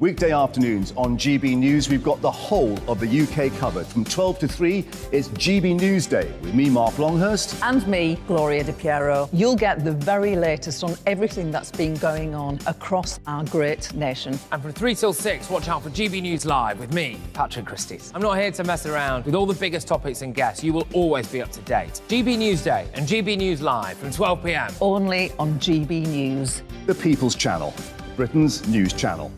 Weekday afternoons on GB News, we've got the whole of the UK covered. From 12 to 3, it's GB News Day with me, Mark Longhurst. And me, Gloria Di Piero. You'll get the very latest on everything that's been going on across our great nation. And from 3 till 6, watch out for GB News Live with me, Patrick Christys. I'm not here to mess around. With all the biggest topics and guests, you will always be up to date. GB News Day and GB News Live from 12 p.m. Only on GB News. The People's Channel, Britain's news channel.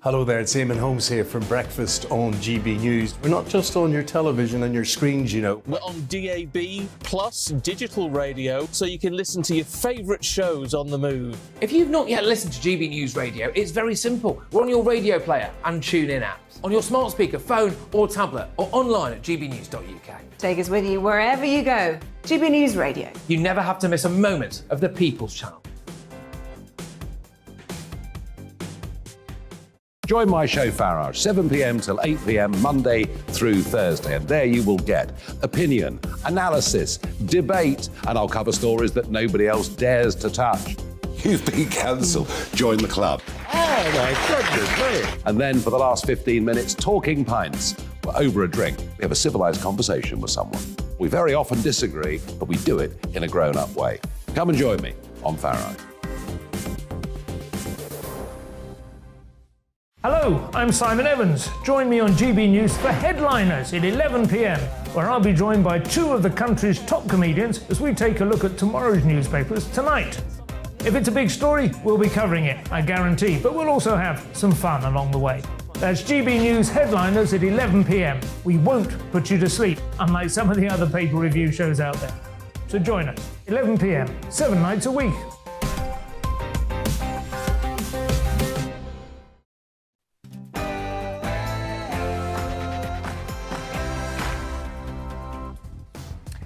Hello there, it's Eamon Holmes here from Breakfast on GB News. We're not just on your television and your screens, you know. We're on DAB plus digital radio, so you can listen to your favourite shows on the move. If you've not yet listened to GB News Radio, it's very simple. We're on your radio player and TuneIn apps, on your smart speaker, phone or tablet, or online at gbnews.uk. Take us with you wherever you go. GB News Radio. You never have to miss a moment of the People's Channel. Join my show Farage, 7 p.m. till 8 p.m. Monday through Thursday. And there you will get opinion, analysis, debate, and I'll cover stories that nobody else dares to touch. You've been cancelled. Join the club. Oh my goodness me. And then for the last 15 minutes, talking pints. We're over a drink. We have a civilised conversation with someone. We very often disagree, but we do it in a grown-up way. Come and join me on Farage. Hello, I'm Simon Evans. Join me on GB News for Headliners at 11 p.m, where I'll be joined by two of the country's top comedians as we take a look at tomorrow's newspapers tonight. If it's a big story, we'll be covering it, I guarantee, but we'll also have some fun along the way. That's GB News Headliners at 11 p.m. We won't put you to sleep, unlike some of the other paper review shows out there. So join us, 11 p.m, 7 nights a week.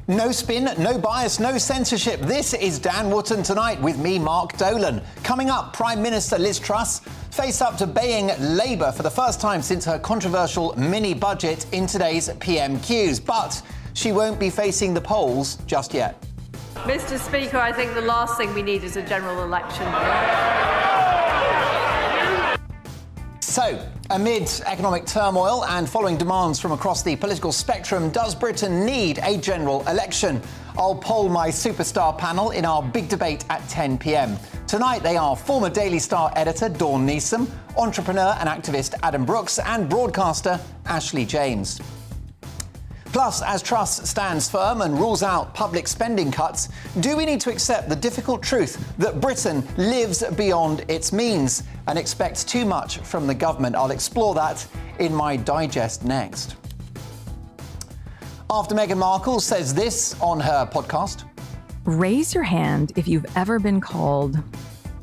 No spin, no bias, no censorship. This is Dan Wootton Tonight with me, Mark Dolan. Coming up, Prime Minister Liz Truss face up to baying Labour for the first time since her controversial mini-budget in today's PMQs. But she won't be facing the polls just yet. Mr. Speaker, I think the last thing we need is a general election. So, amid economic turmoil and following demands from across the political spectrum, does Britain need a general election? I'll poll my superstar panel in our big debate at 10 p.m. Tonight they are former Daily Star editor Dawn Neeson, entrepreneur and activist Adam Brooks, and broadcaster Ashley James. Plus, as Truss stands firm and rules out public spending cuts, do we need to accept the difficult truth that Britain lives beyond its means and expects too much from the government? I'll explore that in my digest next. After Meghan Markle says this on her podcast. Raise your hand if you've ever been called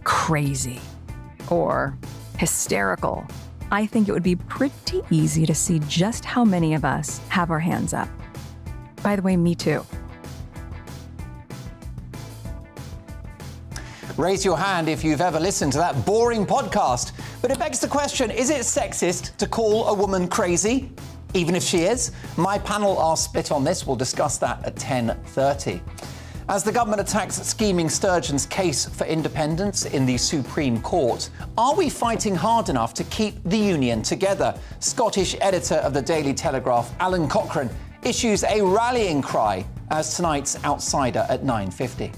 crazy or hysterical. I think it would be pretty easy to see just how many of us have our hands up. By the way, me too. Raise your hand if you've ever listened to that boring podcast. But it begs the question, is it sexist to call a woman crazy, even if she is? My panel are split on this. We'll discuss that at 10:30. As the government attacks scheming Sturgeon's case for independence in the Supreme Court, are we fighting hard enough to keep the union together? Scottish editor of the Daily Telegraph, Alan Cochrane, issues a rallying cry as tonight's Outsider at 9:50.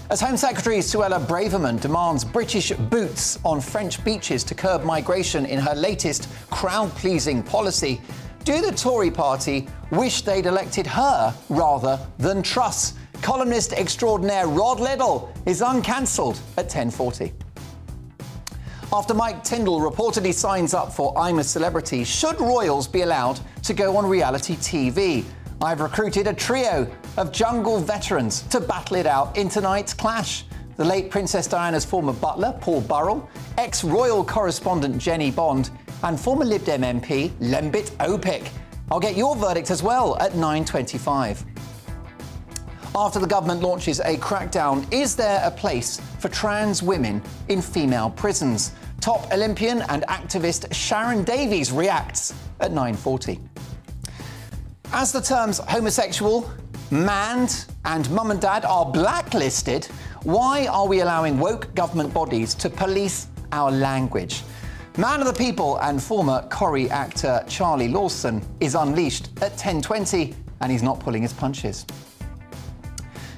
As Home Secretary Suella Braverman demands British boots on French beaches to curb migration in her latest crowd-pleasing policy, do the Tory party wish they'd elected her rather than Truss? Columnist extraordinaire Rod Liddell is uncancelled at 10:40. After Mike Tindall reportedly signs up for I'm a Celebrity, should royals be allowed to go on reality TV? I've recruited a trio of jungle veterans to battle it out in tonight's clash. The late Princess Diana's former butler, Paul Burrell, ex-royal correspondent Jenny Bond, and former Lib Dem MP Lembit Opik. I'll get your verdict as well at 9:25. After the government launches a crackdown, is there a place for trans women in female prisons? Top Olympian and activist Sharon Davies reacts at 9:40. As the terms homosexual, manned and mum and dad are blacklisted, why are we allowing woke government bodies to police our language? Man of the People and former Corrie actor Charlie Lawson is unleashed at 10:20, and he's not pulling his punches.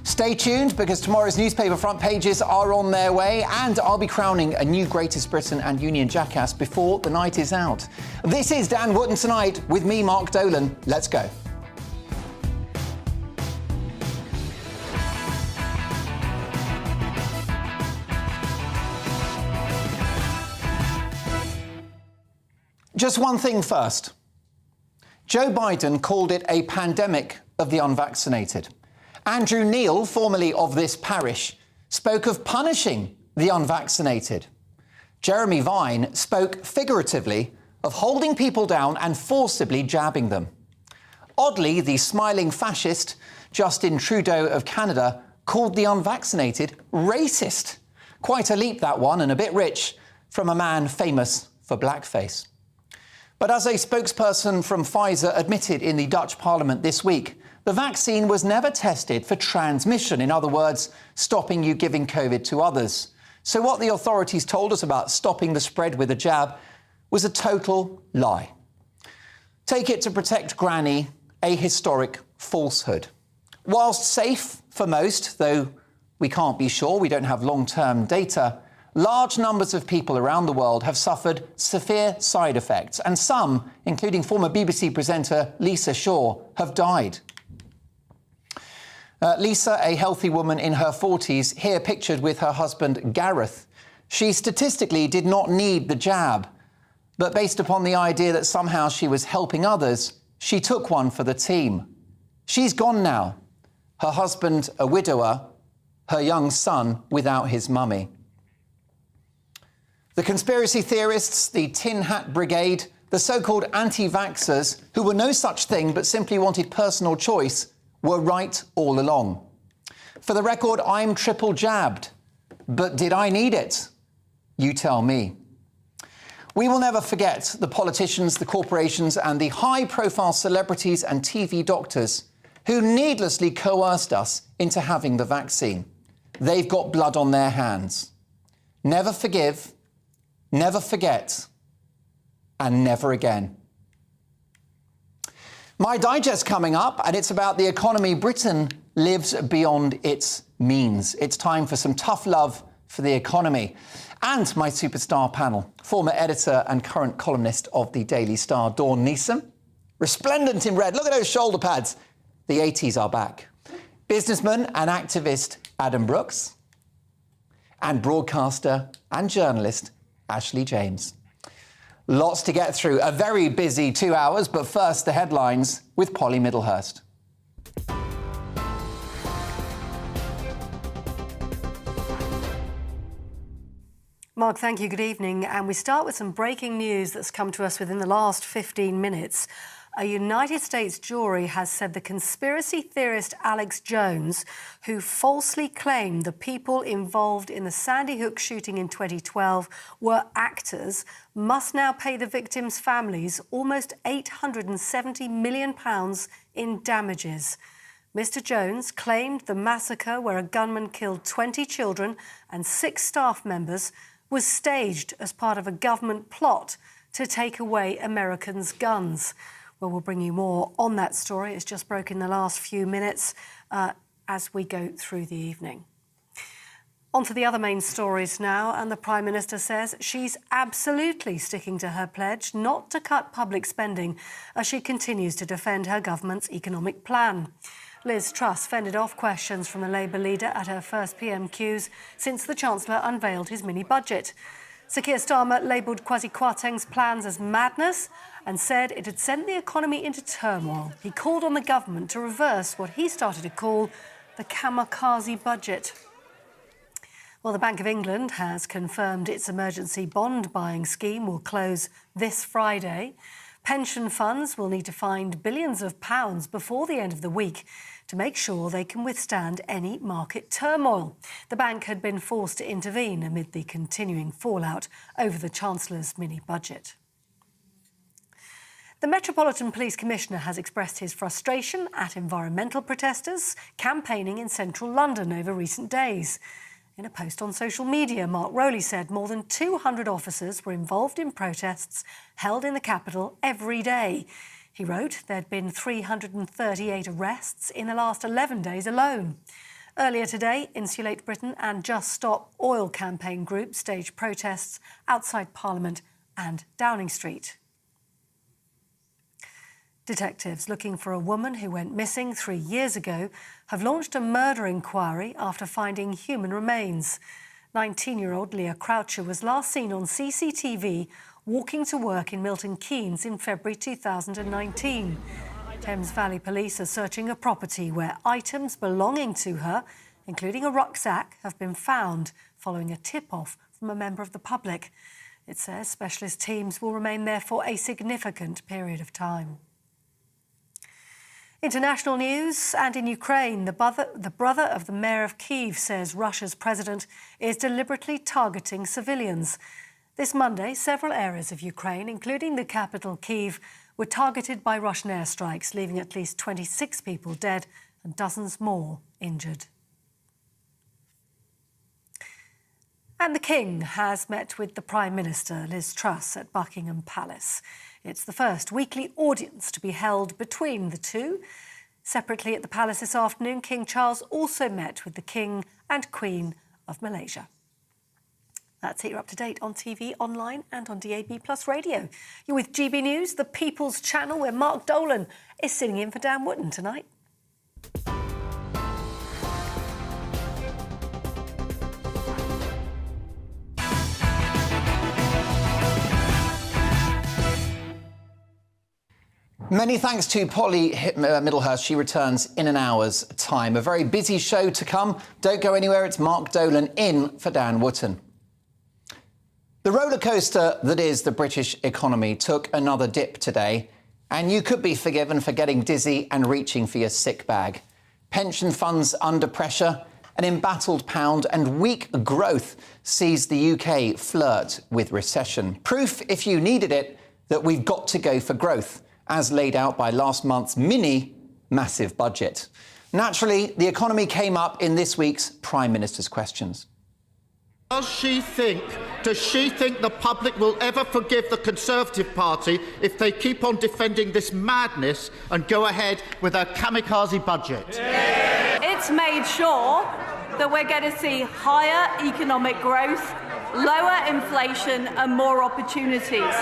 Stay tuned, because tomorrow's newspaper front pages are on their way, and I'll be crowning a new Greatest Britain and Union jackass before the night is out. This is Dan Wootton Tonight with me, Mark Dolan. Let's go. Just one thing first. Joe Biden called it a pandemic of the unvaccinated. Andrew Neil, formerly of this parish, spoke of punishing the unvaccinated. Jeremy Vine spoke figuratively of holding people down and forcibly jabbing them. Oddly, the smiling fascist Justin Trudeau of Canada called the unvaccinated racist. Quite a leap, that one, and a bit rich from a man famous for blackface. But as a spokesperson from Pfizer admitted in the Dutch Parliament this week, the vaccine was never tested for transmission, in other words, stopping you giving COVID to others. So what the authorities told us about stopping the spread with a jab was a total lie. Take it to protect Granny, a historic falsehood. Whilst safe for most, though we can't be sure, we don't have long-term data, large numbers of people around the world have suffered severe side effects, and some, including former BBC presenter Lisa Shaw, have died. Lisa, a healthy woman in her 40s, here pictured with her husband Gareth. She statistically did not need the jab, but based upon the idea that somehow she was helping others, she took one for the team. She's gone now. Her husband, a widower, her young son without his mummy. The conspiracy theorists, the Tin Hat Brigade, the so-called anti-vaxxers, who were no such thing but simply wanted personal choice, were right all along. For the record, I'm triple jabbed. But did I need it? You tell me. We will never forget the politicians, the corporations, and the high-profile celebrities and TV doctors who needlessly coerced us into having the vaccine. They've got blood on their hands. Never forgive, never forget, and never again. My digest coming up, and it's about the economy Britain lives beyond its means. It's time for some tough love for the economy. And my superstar panel, former editor and current columnist of the Daily Star, Dawn Neeson, resplendent in red. Look at those shoulder pads. The 80s are back. Businessman and activist Adam Brooks, and broadcaster and journalist Ashley James. Lots to get through. A very busy 2 hours, but first the headlines with Polly Middlehurst. Mark, thank you. Good evening. And we start with some breaking news that's come to us within the last 15 minutes. A United States jury has said the conspiracy theorist Alex Jones, who falsely claimed the people involved in the Sandy Hook shooting in 2012 were actors, must now pay the victims' families almost £870 million in damages. Mr. Jones claimed the massacre, where a gunman killed 20 children and 6 staff members, was staged as part of a government plot to take away Americans' guns. Well, we'll bring you more on that story. It's just broke in the last few minutes as we go through the evening. On to the other main stories now, and the Prime Minister says she's absolutely sticking to her pledge not to cut public spending as she continues to defend her government's economic plan. Liz Truss fended off questions from the Labour leader at her first PMQs since the Chancellor unveiled his mini-budget. Sir Keir Starmer labelled Kwasi Kwarteng's plans as madness and said it had sent the economy into turmoil. He called on the government to reverse what he started to call the kamikaze budget. Well, the Bank of England has confirmed its emergency bond buying scheme will close this Friday. Pension funds will need to find billions of pounds before the end of the week to make sure they can withstand any market turmoil. The bank had been forced to intervene amid the continuing fallout over the Chancellor's mini-budget. The Metropolitan Police Commissioner has expressed his frustration at environmental protesters campaigning in central London over recent days. In a post on social media, Mark Rowley said more than 200 officers were involved in protests held in the capital every day. He wrote there'd been 338 arrests in the last 11 days alone. Earlier today, Insulate Britain and Just Stop Oil campaign groups staged protests outside Parliament and Downing Street. Detectives looking for a woman who went missing 3 years ago have launched a murder inquiry after finding human remains. 19-year-old Leah Croucher was last seen on CCTV walking to work in Milton Keynes in February 2019. Thames Valley Police are searching a property where items belonging to her, including a rucksack, have been found following a tip-off from a member of the public. It says specialist teams will remain there for a significant period of time. International news, and in Ukraine, the brother of the mayor of Kyiv says Russia's president is deliberately targeting civilians. This Monday, several areas of Ukraine, including the capital Kyiv, were targeted by Russian airstrikes, leaving at least 26 people dead and dozens more injured. And the King has met with the Prime Minister, Liz Truss, at Buckingham Palace. It's the first weekly audience to be held between the two. Separately at the palace this afternoon, King Charles also met with the King and Queen of Malaysia. That's it. You're up to date on TV, online and on DAB+ radio. You're with GB News, the People's Channel, where Mark Dolan is sitting in for Dan Wootton tonight. Many thanks to Polly Middlehurst. She returns in an hour's time. A very busy show to come. Don't go anywhere. It's Mark Dolan in for Dan Wootton. The roller coaster that is the British economy took another dip today, and you could be forgiven for getting dizzy and reaching for your sick bag. Pension funds under pressure, an embattled pound and weak growth sees the UK flirt with recession. Proof, if you needed it, that we've got to go for growth, as laid out by last month's massive budget. Naturally, the economy came up in this week's Prime Minister's Questions. Does she think the public will ever forgive the Conservative Party if they keep on defending this madness and go ahead with a kamikaze budget? It's made sure that we're going to see higher economic growth, lower inflation and more opportunities.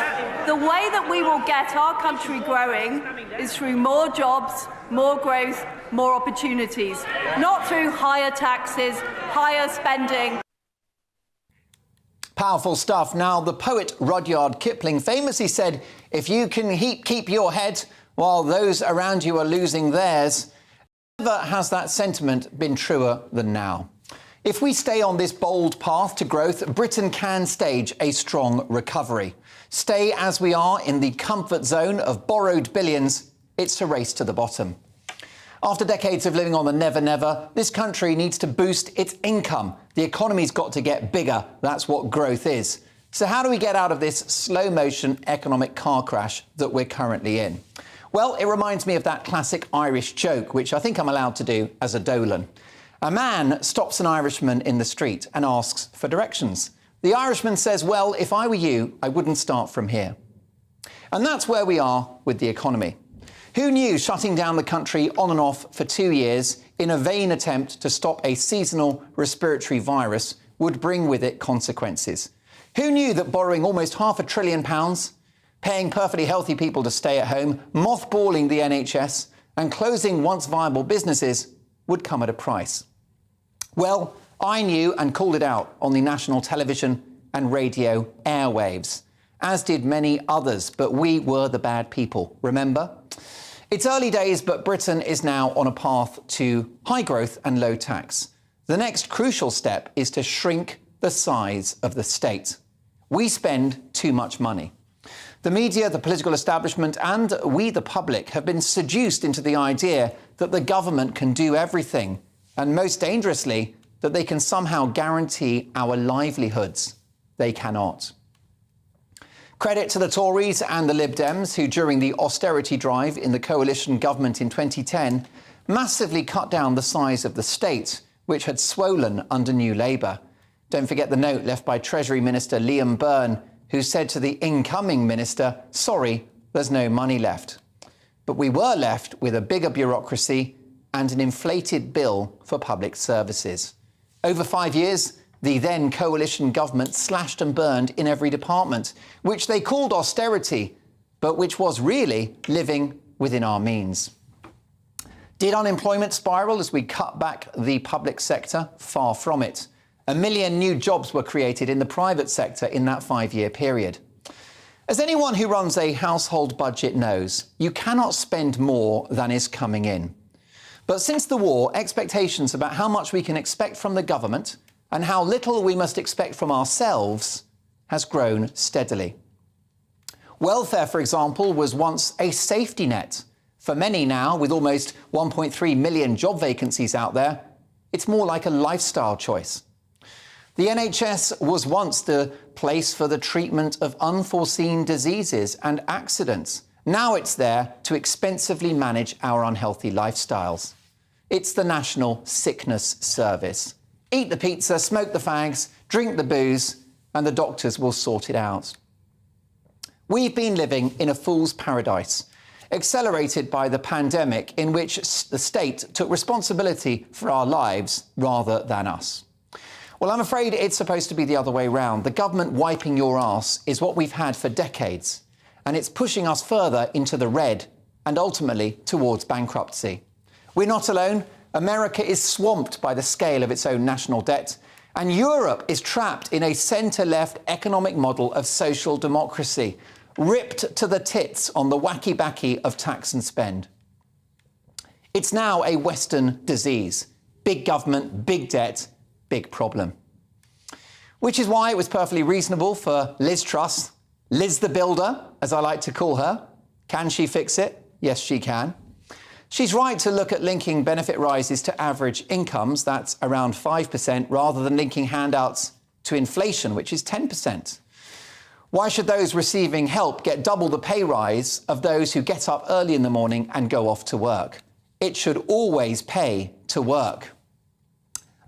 The way that we will get our country growing is through more jobs, more growth, more opportunities, not through higher taxes, higher spending. Powerful stuff. Now, the poet Rudyard Kipling famously said, if you can keep your head while those around you are losing theirs, never has that sentiment been truer than now. If we stay on this bold path to growth, Britain can stage a strong recovery. Stay as we are in the comfort zone of borrowed billions, it's a race to the bottom. After decades of living on the never-never, this country needs to boost its income. The economy's got to get bigger. That's what growth is. So how do we get out of this slow-motion economic car crash that we're currently in? Well, it reminds me of that classic Irish joke, which I think I'm allowed to do as a Dolan. A man stops an Irishman in the street and asks for directions. The Irishman says, well, if I were you, I wouldn't start from here. And that's where we are with the economy. Who knew shutting down the country on and off for 2 years in a vain attempt to stop a seasonal respiratory virus would bring with it consequences? Who knew that borrowing almost £500 billion, paying perfectly healthy people to stay at home, mothballing the NHS and closing once viable businesses would come at a price? Well, I knew and called it out on the national television and radio airwaves, as did many others, but we were the bad people, remember? It's early days, but Britain is now on a path to high growth and low tax. The next crucial step is to shrink the size of the state. We spend too much money. The media, the political establishment, and we, the public, have been seduced into the idea that the government can do everything, and most dangerously, that they can somehow guarantee our livelihoods. They cannot. Credit to the Tories and the Lib Dems, who during the austerity drive in the coalition government in 2010 massively cut down the size of the state, which had swollen under New Labour. Don't forget the note left by Treasury Minister Liam Byrne, who said to the incoming minister, sorry, there's no money left. But we were left with a bigger bureaucracy and an inflated bill for public services. Over 5 years, the then coalition government slashed and burned in every department, which they called austerity, but which was really living within our means. Did unemployment spiral as we cut back the public sector? Far from it. 1 million new jobs were created in the private sector in that 5-year period. As anyone who runs a household budget knows, you cannot spend more than is coming in. But since the war, expectations about how much we can expect from the government and how little we must expect from ourselves has grown steadily. Welfare, for example, was once a safety net. For many now, with almost 1.3 million job vacancies out there, it's more like a lifestyle choice. The NHS was once the place for the treatment of unforeseen diseases and accidents. Now it's there to expensively manage our unhealthy lifestyles. It's the National Sickness Service. Eat the pizza, smoke the fags, drink the booze, and the doctors will sort it out. We've been living in a fool's paradise, accelerated by the pandemic, in which the state took responsibility for our lives rather than us. Well, I'm afraid it's supposed to be the other way round. The government wiping your arse is what we've had for decades, and it's pushing us further into the red and ultimately towards bankruptcy. We're not alone. America is swamped by the scale of its own national debt, and Europe is trapped in a centre-left economic model of social democracy, ripped to the tits on the wacky-backy of tax and spend. It's now a Western disease. Big government, big debt, big problem. Which is why it was perfectly reasonable for Liz Truss, Liz the Builder, as I like to call her. Can she fix it? Yes, she can. She's right to look at linking benefit rises to average incomes, that's around 5%, rather than linking handouts to inflation, which is 10%. Why should those receiving help get double the pay rise of those who get up early in the morning and go off to work? It should always pay to work.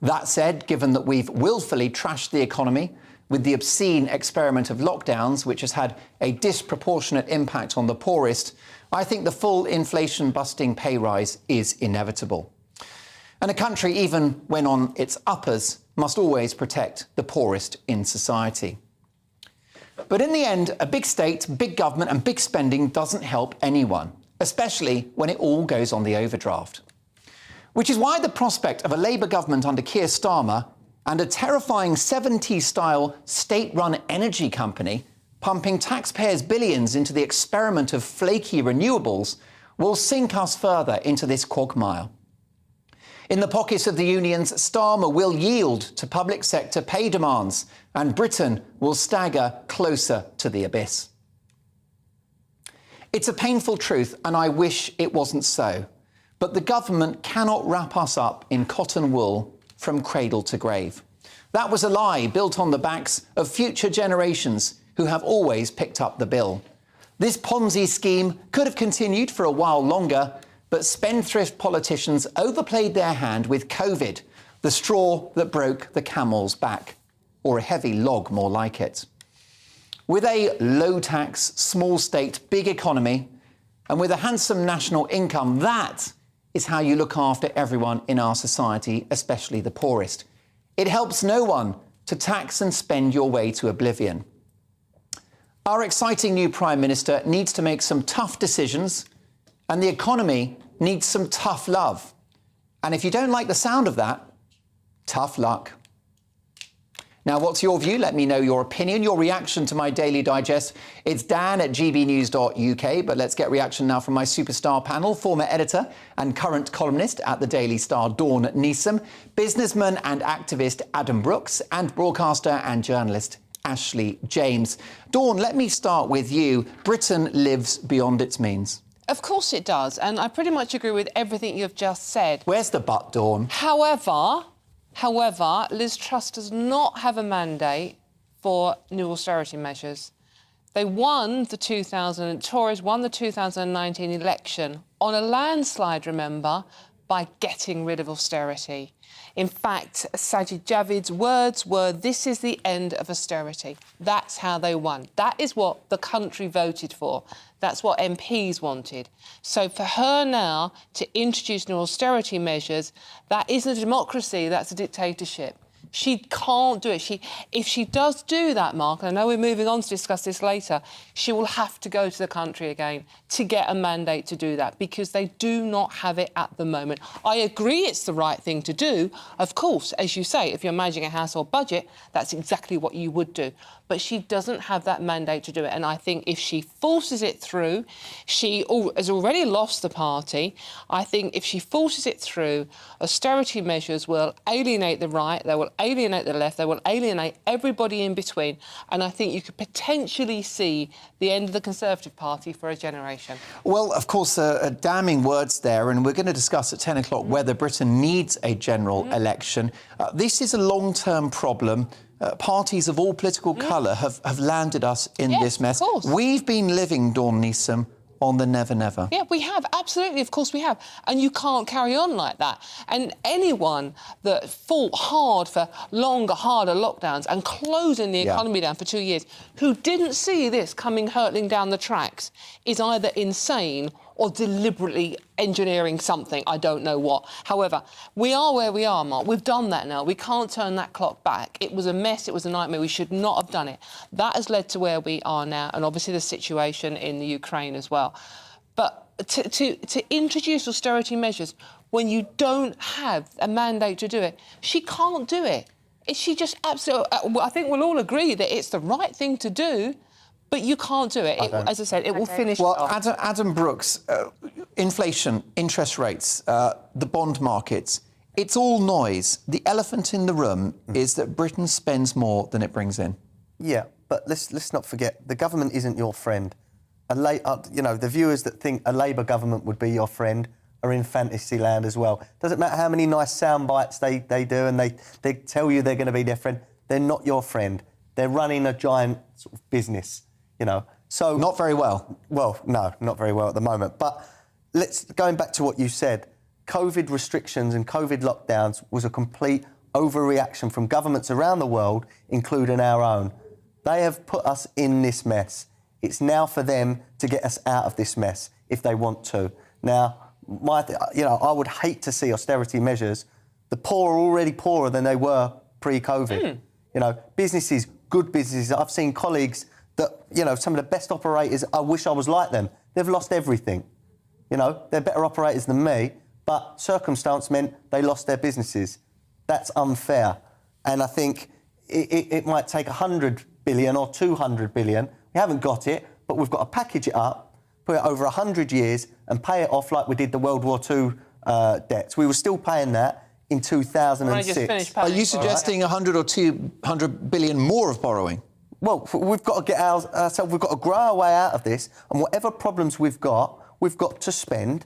That said, given that we've willfully trashed the economy with the obscene experiment of lockdowns, which has had a disproportionate impact on the poorest, I think the full inflation-busting pay rise is inevitable. And a country, even when on its uppers, must always protect the poorest in society. But in the end, a big state, big government and big spending doesn't help anyone, especially when it all goes on the overdraft. Which is why the prospect of a Labour government under Keir Starmer and a terrifying 70s-style state-run energy company pumping taxpayers' billions into the experiment of flaky renewables will sink us further into this quagmire. In the pockets of the unions, Starmer will yield to public sector pay demands, and Britain will stagger closer to the abyss. It's a painful truth, and I wish it wasn't so, but the government cannot wrap us up in cotton wool from cradle to grave. That was a lie built on the backs of future generations who have always picked up the bill. This Ponzi scheme could have continued for a while longer, but spendthrift politicians overplayed their hand with COVID, the straw that broke the camel's back, or a heavy log more like it. With a low-tax, small state, big economy, and with a handsome national income, that is how you look after everyone in our society, especially the poorest. It helps no one to tax and spend your way to oblivion. Our exciting new Prime Minister needs to make some tough decisions, and the economy needs some tough love. And if you don't like the sound of that, tough luck. Now, what's your view? Let me know your opinion, your reaction to my Daily Digest. It's dan@gbnews.uk, but let's get reaction now from my superstar panel, former editor and current columnist at the Daily Star, Dawn Neeson, businessman and activist Adam Brooks, and broadcaster and journalist Ashley James. Dawn, let me start with you. Britain lives beyond its means. Of course it does, and I pretty much agree with everything you've just said. Where's the but, Dawn? However, Liz Truss does not have a mandate for new austerity measures. Tories won the 2019 election on a landslide, remember, by getting rid of austerity. In fact, Sajid Javid's words were, "This is the end of austerity." That's how they won. That is what the country voted for. That's what MPs wanted. So for her now to introduce new austerity measures, that isn't a democracy, that's a dictatorship. She can't do it. If she does do that, Mark, and I know we're moving on to discuss this later, she will have to go to the country again to get a mandate to do that, because they do not have it at the moment. I agree it's the right thing to do. Of course, as you say, if you're managing a household budget, that's exactly what you would do. But she doesn't have that mandate to do it. And I think if she forces it through, she has already lost the party. I think if she forces it through, austerity measures will alienate the right, they will alienate the left, they will alienate everybody in between. And I think you could potentially see the end of the Conservative Party for a generation. Well, of course, damning words there, and we're going to discuss at 10 o'clock whether Britain needs a general election. This is a long-term problem. Parties of all political colour have landed us in this mess. Of course. We've been living, Dawn Neeson, on the never-never. Yeah, we have, absolutely, of course we have. And you can't carry on like that. And anyone that fought hard for longer, harder lockdowns and closing the economy down for 2 years, who didn't see this coming hurtling down the tracks, is either insane or deliberately engineering something, I don't know what. However, we are where we are, Mark. We've done that now. We can't turn that clock back. It was a mess, it was a nightmare. We should not have done it. That has led to where we are now, and obviously the situation in the Ukraine as well. But to introduce austerity measures when you don't have a mandate to do it, she can't do it. She just absolutely... I think we'll all agree that it's the right thing to do, but you can't do it. As I said, it will finish Well, off. Adam Brooks, inflation, interest rates, the bond markets, it's all noise. The elephant in the room is that Britain spends more than it brings in. Yeah, but let's not forget, the government isn't your friend. The viewers that think a Labour government would be your friend are in fantasy land as well. Doesn't matter how many nice sound bites they do and they tell you they're going to be their friend. They're not your friend. They're running a giant sort of business. So not very well. Well, no, not very well at the moment. But going back to what you said, COVID restrictions and COVID lockdowns was a complete overreaction from governments around the world, including our own. They have put us in this mess. It's now for them to get us out of this mess if they want to. Now, I would hate to see austerity measures. The poor are already poorer than they were pre-COVID. Businesses, good businesses. I've seen colleagues that, some of the best operators, I wish I was like them. They've lost everything. They're better operators than me, but circumstance meant they lost their businesses. That's unfair. And I think it might take 100 billion or 200 billion. We haven't got it, but we've got to package it up, put it over 100 years and pay it off like we did the World War II debts. We were still paying that in 2006. Are you suggesting 100 or 200 billion more of borrowing? Well, we've got to get ourselves, we've got to grow our way out of this, and whatever problems we've got to spend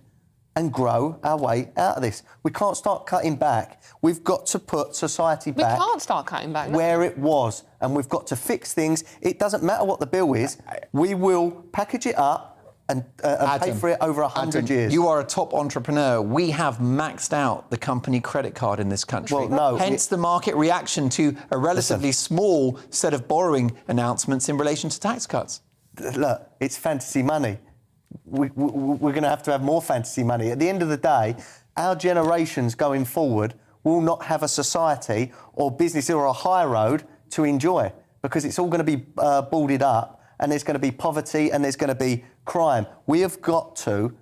and grow our way out of this. We can't start cutting back. We've got to put society back... We can't start cutting back. ...where it was, and we've got to fix things. It doesn't matter what the bill is. We will package it up and pay for it over 100 years. You are a top entrepreneur. We have maxed out the company credit card in this country. Well, no, hence the market reaction to a relatively small set of borrowing announcements in relation to tax cuts. Look, it's fantasy money. We're going to have more fantasy money. At the end of the day, our generations going forward will not have a society or business or a high road to enjoy, because it's all going to be boarded up, and there's going to be poverty and there's going to be crime. We have got to,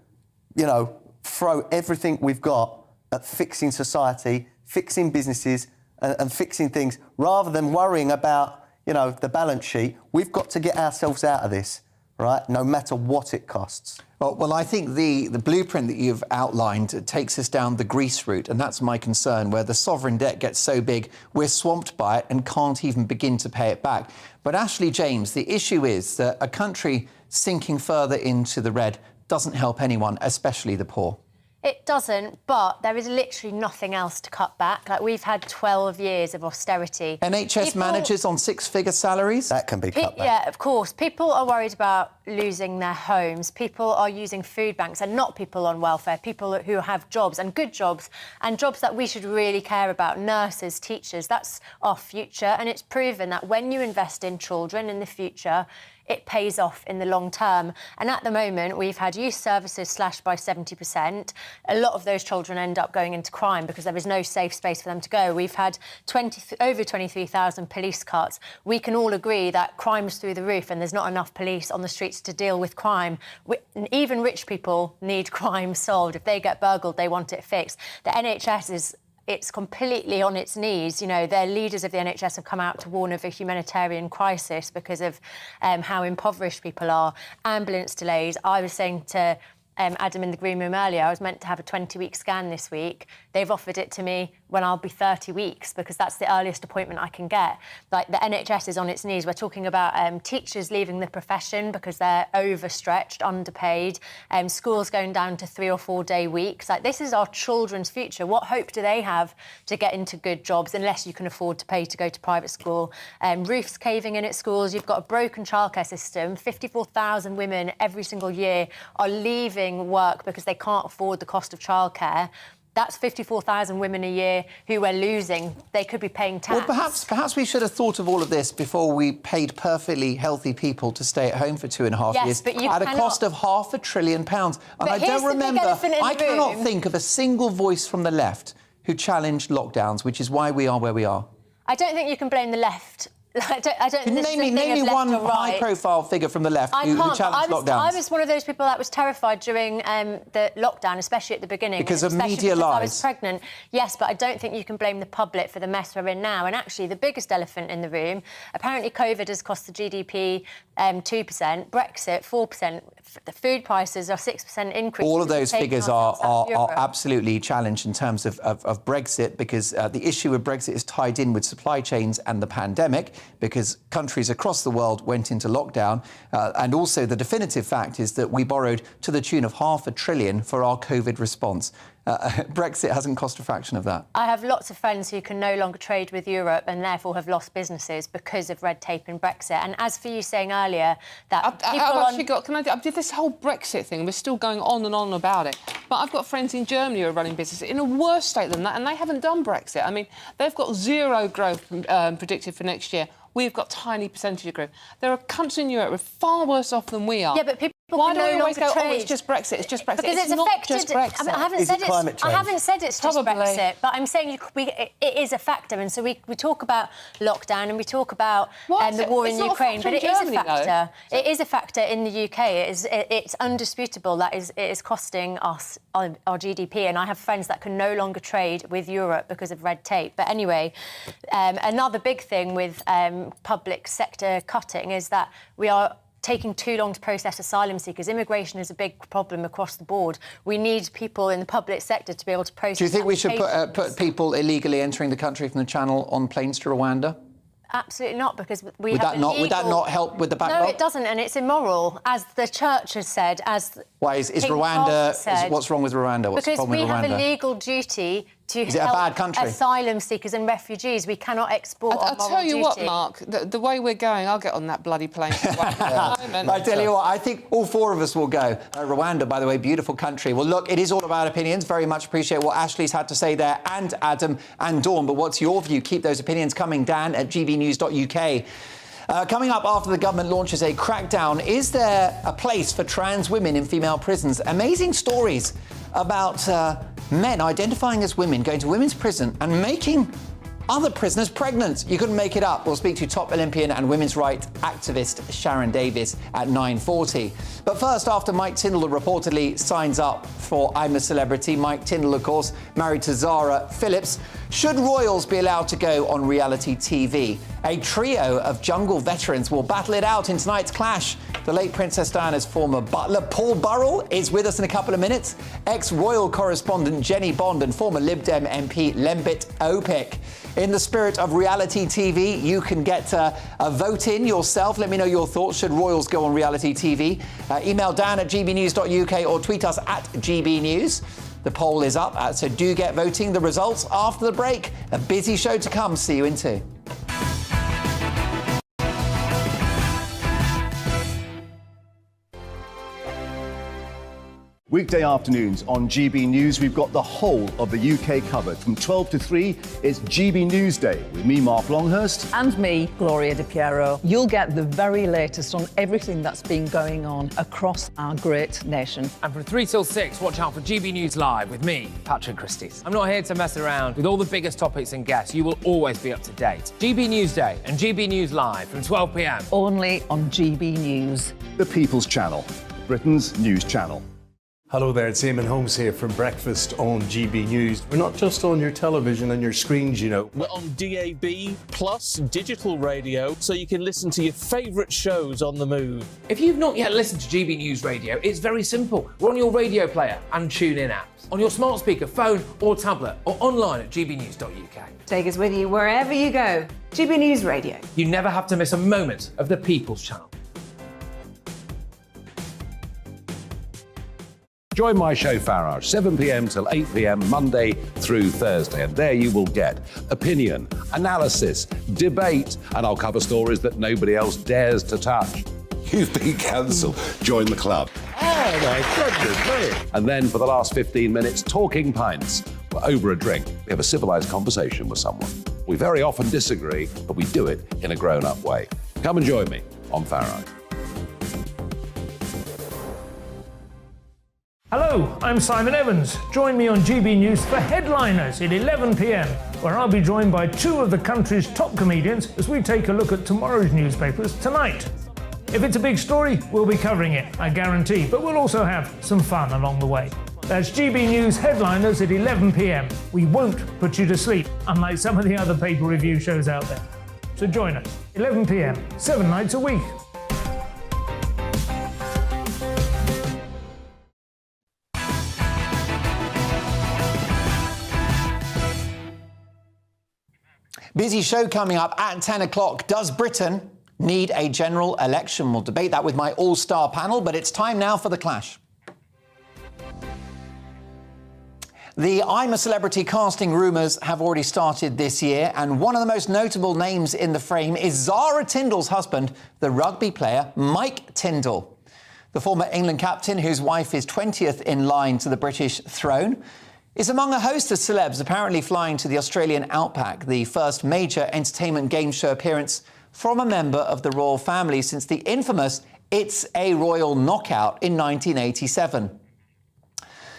throw everything we've got at fixing society, fixing businesses and fixing things, rather than worrying about, the balance sheet. We've got to get ourselves out of this, right, no matter what it costs. Well, I think the blueprint that you've outlined takes us down the Greece route, and that's my concern, where the sovereign debt gets so big, we're swamped by it and can't even begin to pay it back. But Ashley James, the issue is that a country sinking further into the red doesn't help anyone, especially the poor. It doesn't, but there is literally nothing else to cut back. Like, we've had 12 years of austerity. NHS managers on six-figure salaries? That can be cut back. Yeah, of course. People are worried about losing their homes. People are using food banks, and not people on welfare, people who have jobs, and good jobs, and jobs that we should really care about. Nurses, teachers, that's our future. And it's proven that when you invest in children in the future, it pays off in the long term. And at the moment, we've had youth services slashed by 70%. A lot of those children end up going into crime because there is no safe space for them to go. We've had over 23,000 police cuts. We can all agree that crime is through the roof and there's not enough police on the streets to deal with crime. Even rich people need crime solved. If they get burgled, they want it fixed. The NHS it's completely on its knees. You know, their leaders of the NHS have come out to warn of a humanitarian crisis because of how impoverished people are. Ambulance delays. I was saying to Adam in the green room earlier, I was meant to have a 20-week scan this week. They've offered it to me when I'll be 30 weeks because that's the earliest appointment I can get. Like, the NHS is on its knees. We're talking about teachers leaving the profession because they're overstretched, underpaid, schools going down to 3 or 4 day weeks. Like, this is our children's future. What hope do they have to get into good jobs unless you can afford to pay to go to private school? Roofs caving in at schools. You've got a broken childcare system. 54,000 women every single year are leaving work because they can't afford the cost of childcare. That's 54,000 women a year who we're losing. They could be paying tax. Well, perhaps we should have thought of all of this before we paid perfectly healthy people to stay at home for 2.5 years but you at cannot... a cost of £500 billion. And I don't remember, I cannot think of a single voice from the left who challenged lockdowns, which is why we are where we are. I don't think you can blame the left. I don't name me one high-profile figure from the left who challenged lockdowns. I was one of those people that was terrified during the lockdown, especially at the beginning. Because of media lies. I was pregnant. Yes, but I don't think you can blame the public for the mess we're in now. And actually, the biggest elephant in the room, apparently COVID has cost the GDP 2%, Brexit 4%, the food prices are 6% increase. All of those figures are absolutely challenged in terms of Brexit, because the issue with Brexit is tied in with supply chains and the pandemic, because countries across the world went into lockdown. And also the definitive fact is that we borrowed to the tune of £500 billion for our COVID response. Brexit hasn't cost a fraction of that. I have lots of friends who can no longer trade with Europe and therefore have lost businesses because of red tape in Brexit. And as for you saying earlier that I did this whole Brexit thing. We're still going on and on about it. But I've got friends in Germany who are running businesses in a worse state than that, and they haven't done Brexit. I mean, they've got zero growth predicted for next year. We've got tiny percentage of growth. There are countries in Europe who are far worse off than we are. Yeah, but people Why do we no always go, trade. oh, it's just Brexit, it's just Brexit? Because it's not affected, just Brexit. I mean, I haven't said it's just Brexit, but I'm saying it is a factor. And so we talk about lockdown and we talk about the war in Ukraine, but it is a factor. It is a factor in the UK. It's undisputable that it is costing us our GDP. And I have friends that can no longer trade with Europe because of red tape. But anyway, another big thing with public sector cutting is that we are taking too long to process asylum seekers. Immigration is a big problem across the board. We need people in the public sector to be able to process. Do you think we should put people illegally entering the country from the Channel on planes to Rwanda? Absolutely not, because we would have that not would that not help with the backlog? No, it doesn't, and it's immoral, as the church has said. As why is King Rwanda? Said, what's wrong with Rwanda? What's the because problem we with Rwanda? have a legal duty to is it help a bad country? Asylum seekers and refugees. We cannot export. I'll tell you what, Mark. The way we're going, I'll get on that bloody plane. I tell you what, I think all four of us will go. Rwanda, by the way, beautiful country. Well, look, it is all about opinions. Very much appreciate what Ashley's had to say there, and Adam and Dawn. But what's your view? Keep those opinions coming. Dan at gbnews.uk. Coming up after the government launches a crackdown, is there a place for trans women in female prisons? Amazing stories about men identifying as women, going to women's prison and making other prisoners pregnant. You couldn't make it up. We'll speak to top Olympian and women's rights activist Sharon Davis at 9:40. But first, after Mike Tindall reportedly signs up for I'm a Celebrity, Mike Tindall, of course, married to Zara Phillips, should royals be allowed to go on reality TV? A trio of jungle veterans will battle it out in tonight's clash. The late Princess Diana's former butler, Paul Burrell, is with us in a couple of minutes. Ex-royal correspondent Jenny Bond and former Lib Dem MP Lembit Opik. In the spirit of reality TV, you can get a vote in yourself. Let me know your thoughts. Should royals go on reality TV? Email Dan at gbnews.uk or tweet us at GBNews. The poll is up, so do get voting. The results after the break. A busy show to come. See you in 2. Weekday afternoons on GB News, we've got the whole of the UK covered. From 12 to 3, it's GB News Day with me, Mark Longhurst. And me, Gloria Di Piero. You'll get the very latest on everything that's been going on across our great nation. And from 3 till 6, watch out for GB News Live with me, Patrick Christys. I'm not here to mess around with all the biggest topics and guests. You will always be up to date. GB News Day and GB News Live from 12 p.m. Only on GB News. The People's Channel, Britain's news channel. Hello there, it's Eamon Holmes here from Breakfast on GB News. We're not just on your television and your screens, you know. We're on DAB plus digital radio, so you can listen to your favourite shows on the move. If you've not yet listened to GB News Radio, it's very simple. We're on your radio player and TuneIn apps, on your smart speaker, phone or tablet, or online at gbnews.uk. Take us with you wherever you go. GB News Radio. You never have to miss a moment of the People's Channel. Join my show Farage, 7 p.m. till 8 p.m. Monday through Thursday, and there you will get opinion, analysis, debate, and I'll cover stories that nobody else dares to touch. You've been cancelled. Join the club. Oh my goodness me. And then for the last 15 minutes, talking pints. We're over a drink. We have a civilised conversation with someone. We very often disagree, but we do it in a grown-up way. Come and join me on Farage. Hello, I'm Simon Evans. Join me on GB News for Headliners at 11 p.m, where I'll be joined by 2 of the country's top comedians as we take a look at tomorrow's newspapers tonight. If it's a big story, we'll be covering it, I guarantee, but we'll also have some fun along the way. That's GB News Headliners at 11 p.m. We won't put you to sleep, unlike some of the other paper review shows out there. So join us, 11 p.m, 7 nights a week. Busy show coming up at 10 o'clock. Does Britain need a general election? We'll debate that with my all-star panel, but it's time now for The Clash. The I'm a Celebrity casting rumours have already started this year, and one of the most notable names in the frame is Zara Tindall's husband, the rugby player Mike Tindall. The former England captain, whose wife is 20th in line to the British throne, is among a host of celebs apparently flying to the Australian outback, the first major entertainment game show appearance from a member of the royal family since the infamous It's a Royal Knockout in 1987.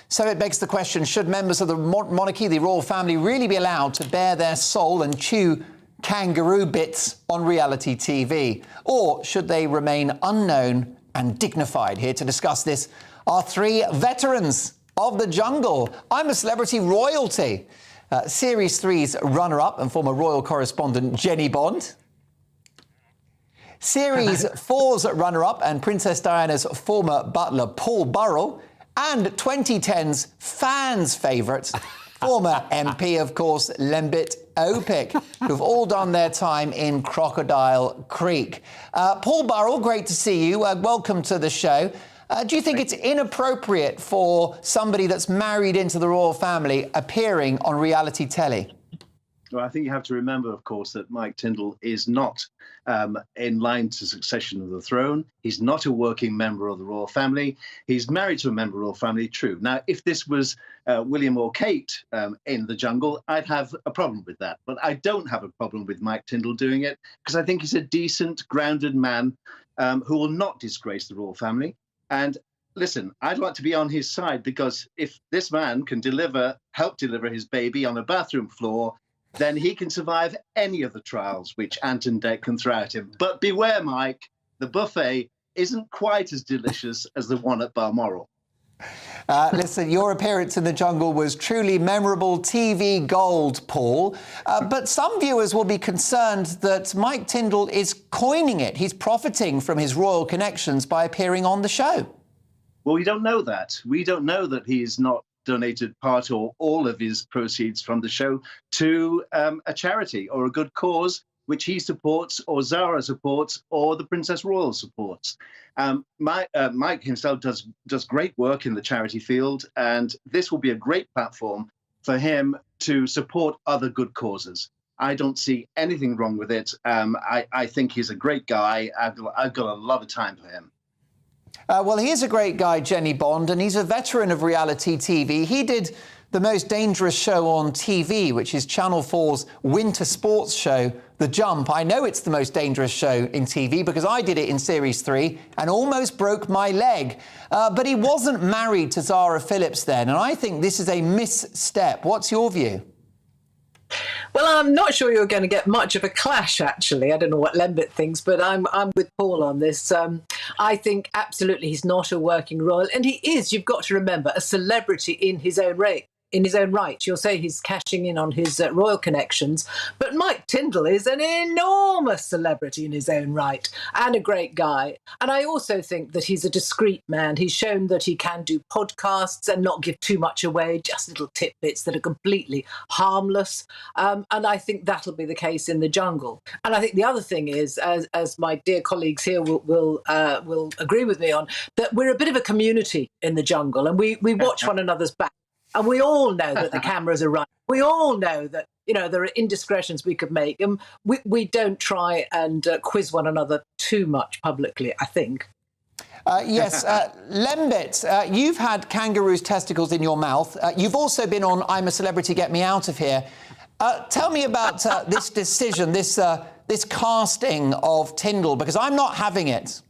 So it begs the question, should members of the monarchy, the royal family, really be allowed to bare their soul and chew kangaroo bits on reality TV? Or should they remain unknown and dignified? Here to discuss this are 3 veterans of the jungle. I'm a Celebrity royalty. Series 3's runner-up and former royal correspondent Jenny Bond. Series 4's runner-up and Princess Diana's former butler Paul Burrell. And 2010's fans' favourite, former MP, of course, Lembit Opik, who've all done their time in Crocodile Creek. Paul Burrell, great to see you. Welcome to the show. Do you think it's inappropriate for somebody that's married into the royal family appearing on reality telly? Well, I think you have to remember, of course, that Mike Tindall is not in line to succession of the throne. He's not a working member of the royal family. He's married to a member of the royal family, true. Now, if this was William or Kate in the jungle, I'd have a problem with that. But I don't have a problem with Mike Tindall doing it because I think he's a decent, grounded man who will not disgrace the royal family. And listen, I'd like to be on his side because if this man can help deliver his baby on a bathroom floor, then he can survive any of the trials which Ant and Dec can throw at him. But beware, Mike, the buffet isn't quite as delicious as the one at Balmoral. Listen, your appearance in the jungle was truly memorable TV gold, Paul. But some viewers will be concerned that Mike Tindall is coining it. He's profiting from his royal connections by appearing on the show. Well, we don't know that. We don't know that he's not donated part or all of his proceeds from the show to a charity or a good cause. which he supports, or Zara supports, or the Princess Royal supports. Mike himself does great work in the charity field, and this will be a great platform for him to support other good causes. I don't see anything wrong with it. I think he's a great guy. I've got a lot of time for him. Well, he is a great guy, Jenny Bond, and he's a veteran of reality TV. He did the most dangerous show on TV, which is Channel 4's winter sports show, The Jump. I know it's the most dangerous show in TV because I did it in Series 3 and almost broke my leg. But he wasn't married to Zara Phillips then, and I think this is a misstep. What's your view? Well, I'm not sure you're going to get much of a clash, actually. I don't know what Lembit thinks, but I'm with Paul on this. I think absolutely he's not a working royal, and he is, you've got to remember, a celebrity in his own right. You'll say he's cashing in on his royal connections, but Mike Tindall is an enormous celebrity in his own right and a great guy. And I also think that he's a discreet man. He's shown that he can do podcasts and not give too much away, just little tidbits that are completely harmless. And I think that'll be the case in the jungle. And I think the other thing is, as my dear colleagues here will agree with me on, that we're a bit of a community in the jungle, and we watch one another's back. And we all know that the cameras are right. We all know that, there are indiscretions we could make. And we don't try and quiz one another too much publicly, I think. Yes, Lembit, you've had kangaroo's testicles in your mouth. You've also been on I'm a Celebrity, Get Me Out of Here. Tell me about this decision, this casting of Tindall, because I'm not having it.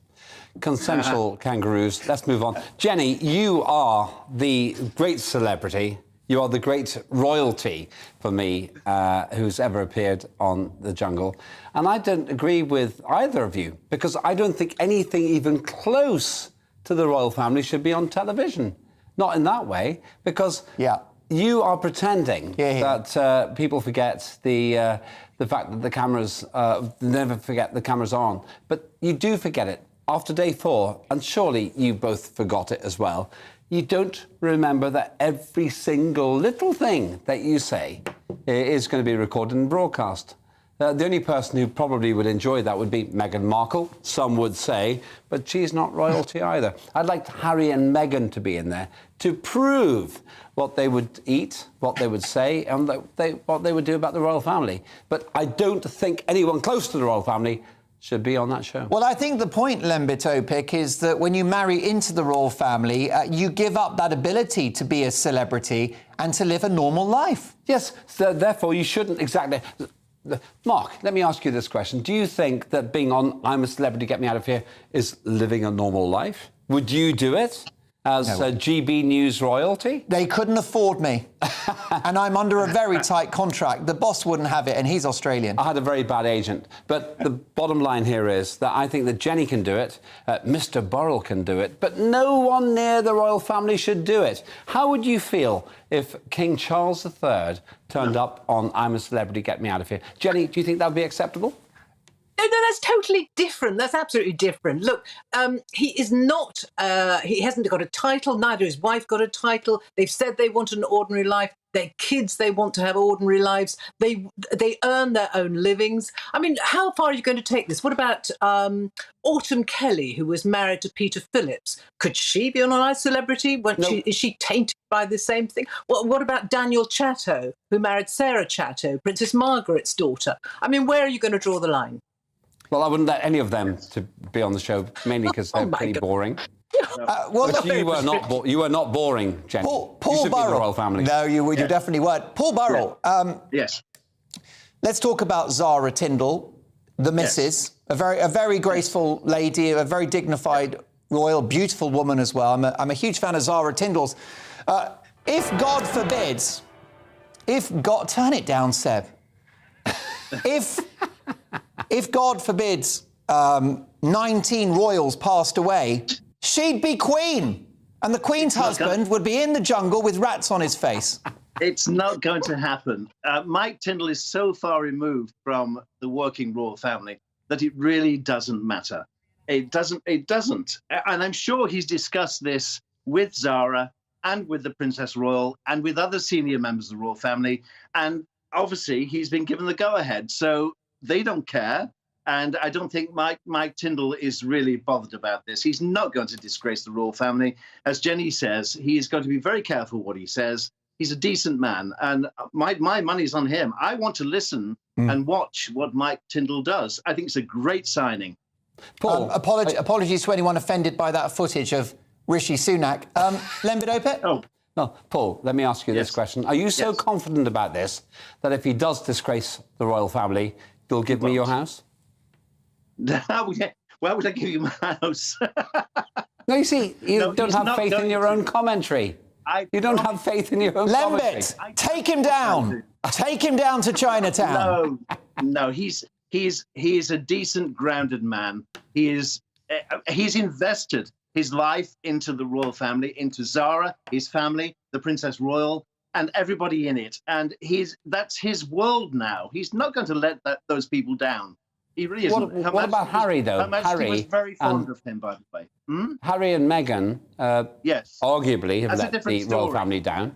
Consensual kangaroos. Let's move on. Jenny, you are the great celebrity. You are the great royalty for me who's ever appeared on The Jungle. And I don't agree with either of you because I don't think anything even close to the royal family should be on television. Not in that way, because you are pretending that people forget the fact that the cameras, never forget the cameras on. But you do forget it. After day 4, and surely you both forgot it as well, you don't remember that every single little thing that you say is going to be recorded and broadcast. The only person who probably would enjoy that would be Meghan Markle, some would say, but she's not royalty either. I'd like Harry and Meghan to be in there to prove what they would eat, what they would say, and what they would do about the royal family. But I don't think anyone close to the royal family should be on that show. Well, I think the point, Lembit Opik, is that when you marry into the royal family, you give up that ability to be a celebrity and to live a normal life. Yes, so therefore you shouldn't exactly... Mark, let me ask you this question. Do you think that being on I'm a Celebrity, Get Me Out of Here is living a normal life? Would you do it as GB News royalty? They couldn't afford me. And I'm under a very tight contract. The boss wouldn't have it, and he's Australian. I had a very bad agent. But the bottom line here is that I think that Jenny can do it, Mr. Burrell can do it, but no one near the royal family should do it. How would you feel if King Charles III turned up on I'm a Celebrity, Get Me Out of Here? Jenny, do you think that would be acceptable? No, that's totally different. That's absolutely different. Look, he is not, he hasn't got a title, neither his wife got a title. They've said they want an ordinary life. Their kids, they want to have ordinary lives. They earn their own livings. I mean, how far are you going to take this? What about Autumn Kelly, who was married to Peter Phillips? Could she be on a celebrity? Is she tainted by the same thing? What about Daniel Chatto, who married Sarah Chatto, Princess Margaret's daughter? I mean, where are you going to draw the line? Well, I wouldn't let any of them to be on the show, mainly because they're pretty boring. But you were not boring, Jenny. Paul you should Burrell. be the royal family. No, you definitely weren't. Paul Burrell. Yes. Let's talk about Zara Tindall, the Mrs. A very graceful lady, a very dignified, royal, beautiful woman as well. I'm a huge fan of Zara Tindall's. If God forbids, turn it down, Seb. If God forbids 19 royals passed away, she'd be queen. And the queen's husband would be in the jungle with rats on his face. It's not going to happen. Mike Tindall is so far removed from the working royal family that it really doesn't matter. It doesn't. And I'm sure he's discussed this with Zara and with the Princess Royal and with other senior members of the royal family. And obviously he's been given the go-ahead. So They don't care. And I don't think Mike Tindall is really bothered about this. He's not going to disgrace the royal family. As Jenny says, he is going to be very careful what he says. He's a decent man, and my money's on him. I want to listen and watch what Mike Tindall does. I think it's a great signing. Paul, apologies to anyone offended by that footage of Rishi Sunak. Lembit Opit? Oh. No, Paul, let me ask you this question. Are you so confident about this that if he does disgrace the royal family, you'll give me your house? Why would I give you my house? No, you see, you don't have faith in your own commentary. You don't have faith in your own commentary. Lembit, take him down. Take him down to Chinatown. No, he's a decent, grounded man. He's invested his life into the royal family, into Zara, his family, the Princess Royal, and everybody in it. And that's his world now. He's not going to let those people down. He really isn't. What about Harry, though? Harry was very fond of him, by the way. Harry and Meghan, arguably, have let the royal family down.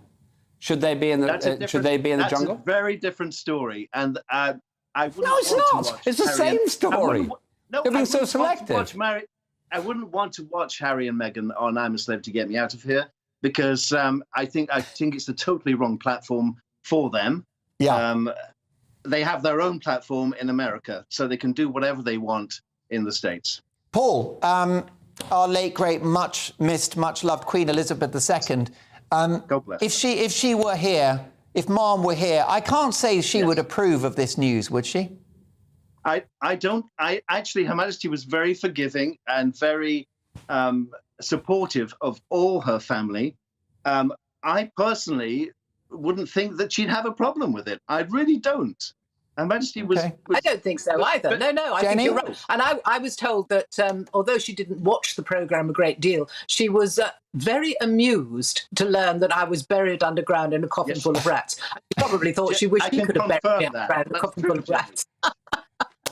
Should they be in the jungle? That's a very different story, and I wouldn't. No, it's not. It's the same story. They're being so selective. I wouldn't want to watch Harry and Meghan on I'm a Celebrity, Get Me Out of Here, because I think it's the totally wrong platform for them. Yeah. They have their own platform in America, so they can do whatever they want in the States. Paul, our late, great, much missed, much loved Queen Elizabeth II. God bless. If she were here, if Mom were here, I can't say she would approve of this news, would she? I don't. Actually, Her Majesty was very forgiving and very supportive of all her family. I personally wouldn't think that she'd have a problem with it. I really don't. Her Majesty was... I don't think so either. No, I think you're right. And I was told that although she didn't watch the programme a great deal, she was very amused to learn that I was buried underground in a coffin full of rats. I probably thought she wished she could have buried me underground in a coffin full of rats.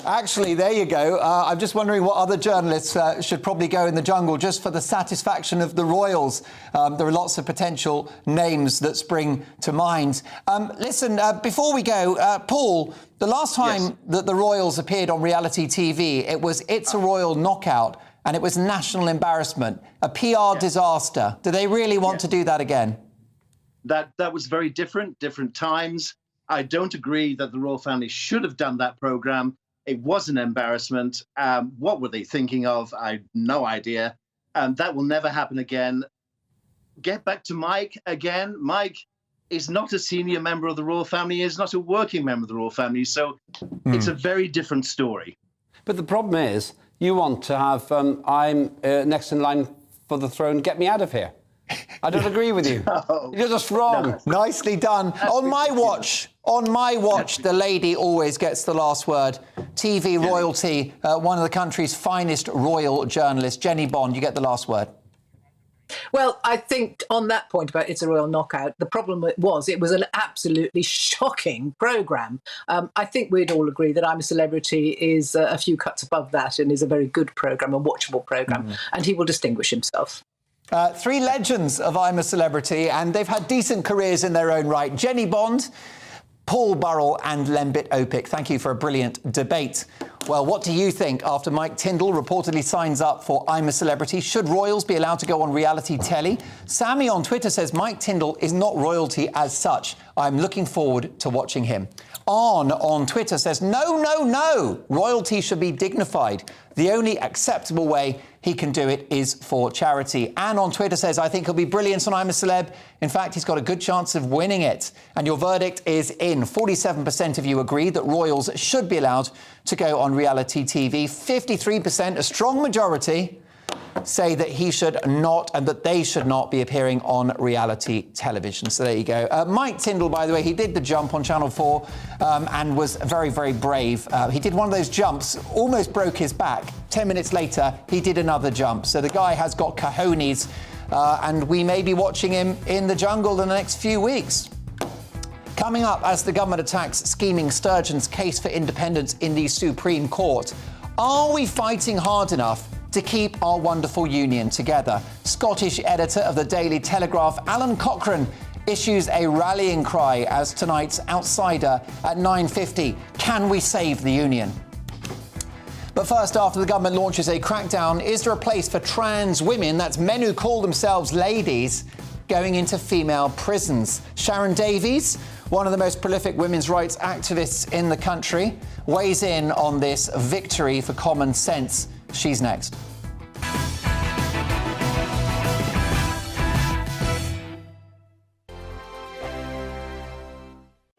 Actually, there you go. I'm just wondering what other journalists should probably go in the jungle just for the satisfaction of the royals. There are lots of potential names that spring to mind. Listen, before we go, Paul, the last time that the royals appeared on reality TV, it was It's a Royal Knockout, and it was national embarrassment, a PR disaster. Do they really want to do that again? That was very different times. I don't agree that the royal family should have done that programme. It was an embarrassment. What were they thinking of? I have no idea. That will never happen again. Get back to Mike again. Mike is not a senior member of the royal family. He is not a working member of the royal family. So it's a very different story. But the problem is, you want to have I'm next in line for the throne, get me out of here. I don't agree with you. No. You're just wrong. No. Nicely done. On my watch, the lady always gets the last word. TV royalty, one of the country's finest royal journalists, Jenny Bond, you get the last word. Well, I think on that point about It's a Royal Knockout, the problem it was an absolutely shocking programme. I think we'd all agree that I'm a Celebrity is a few cuts above that and is a very good programme, a watchable programme, and he will distinguish himself. Three legends of I'm a Celebrity, and they've had decent careers in their own right. Jenny Bond, Paul Burrell and Lembit Opit. Thank you for a brilliant debate. Well, what do you think after Mike Tindall reportedly signs up for I'm a Celebrity? Should royals be allowed to go on reality telly? Sammy on Twitter says Mike Tindall is not royalty as such. I'm looking forward to watching him. On Twitter says, no. Royalty should be dignified. The only acceptable way he can do it is for charity. Anne on Twitter says, I think he'll be brilliant on I'm a Celeb. In fact, he's got a good chance of winning it. And your verdict is in. 47% of you agree that royals should be allowed to go on reality TV. 53%, a strong majority, say that he should not and that they should not be appearing on reality television. So there you go. Mike Tindall, by the way, he did the jump on Channel 4 and was very, very brave. He did one of those jumps, almost broke his back. 10 minutes later, he did another jump. So the guy has got cojones and we may be watching him in the jungle in the next few weeks. Coming up, as the government attacks scheming Sturgeon's case for independence in the Supreme Court, are we fighting hard enough to keep our wonderful union together? Scottish editor of the Daily Telegraph, Alan Cochrane, issues a rallying cry as tonight's Outsider at 9:50. Can we save the union? But first, after the government launches a crackdown, is there a place for trans women, that's men who call themselves ladies, going into female prisons? Sharon Davies, one of the most prolific women's rights activists in the country, weighs in on this victory for common sense. She's next.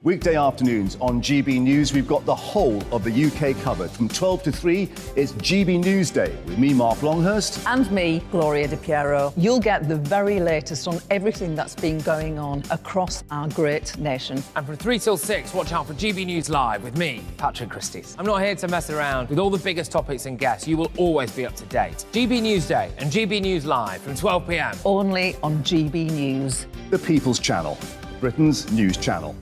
Weekday afternoons on GB News, we've got the whole of the UK covered. From 12 to 3, it's GB News Day with me, Mark Longhurst. And me, Gloria Di Piero. You'll get the very latest on everything that's been going on across our great nation. And from 3 till 6, watch out for GB News Live with me, Patrick Christys. I'm not here to mess around with all the biggest topics and guests. You will always be up to date. GB News Day and GB News Live from 12 p.m. Only on GB News. The People's Channel, Britain's news channel.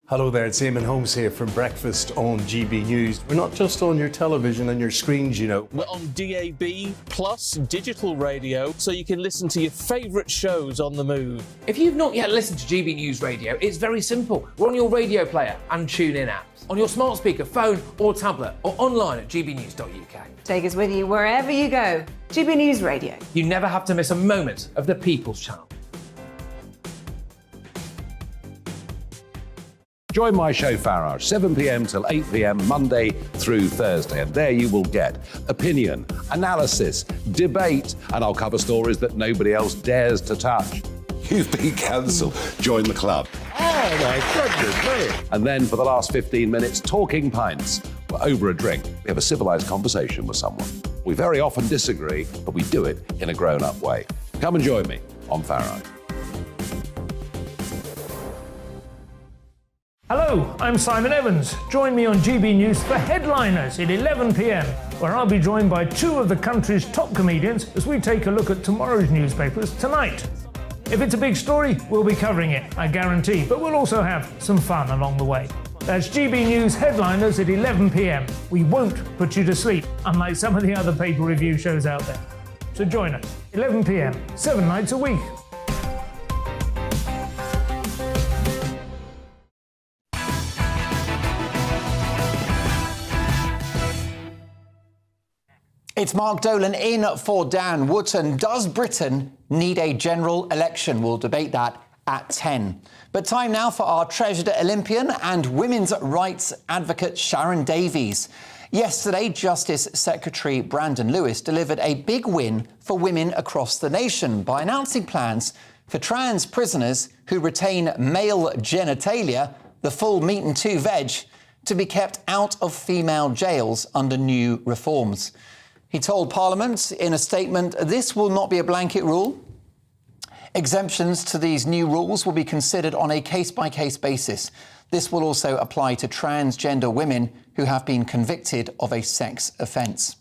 Hello there, it's Eamon Holmes here from Breakfast on GB News. We're not just on your television and your screens, you know. We're on DAB plus digital radio, so you can listen to your favourite shows on the move. If you've not yet listened to GB News Radio, it's very simple. We're on your radio player and TuneIn apps, on your smart speaker, phone or tablet, or online at gbnews.uk. Take us with you wherever you go. GB News Radio. You never have to miss a moment of the People's Channel. Join my show Farage, 7 p.m. till 8 p.m. Monday through Thursday, and there you will get opinion, analysis, debate, and I'll cover stories that nobody else dares to touch. You've been cancelled. Join the club. Oh my goodness me. And then for the last 15 minutes, talking pints. We're over a drink. We have a civilised conversation with someone. We very often disagree, but we do it in a grown-up way. Come and join me on Farage. Hello, I'm Simon Evans. Join me on GB News for Headliners at 11 p.m, where I'll be joined by two of the country's top comedians as we take a look at tomorrow's newspapers tonight. If it's a big story, we'll be covering it, I guarantee, but we'll also have some fun along the way. That's GB News Headliners at 11 p.m. We won't put you to sleep, unlike some of the other paper review shows out there. So join us, 11 p.m, 7 nights a week. It's Mark Dolan in for Dan Wootton. Does Britain need a general election? We'll debate that at 10. But time now for our treasured Olympian and women's rights advocate Sharon Davies. Yesterday, Justice Secretary Brandon Lewis delivered a big win for women across the nation by announcing plans for trans prisoners who retain male genitalia, the full meat and two veg, to be kept out of female jails under new reforms. He told Parliament in a statement, this will not be a blanket rule. Exemptions to these new rules will be considered on a case-by-case basis. This will also apply to transgender women who have been convicted of a sex offence.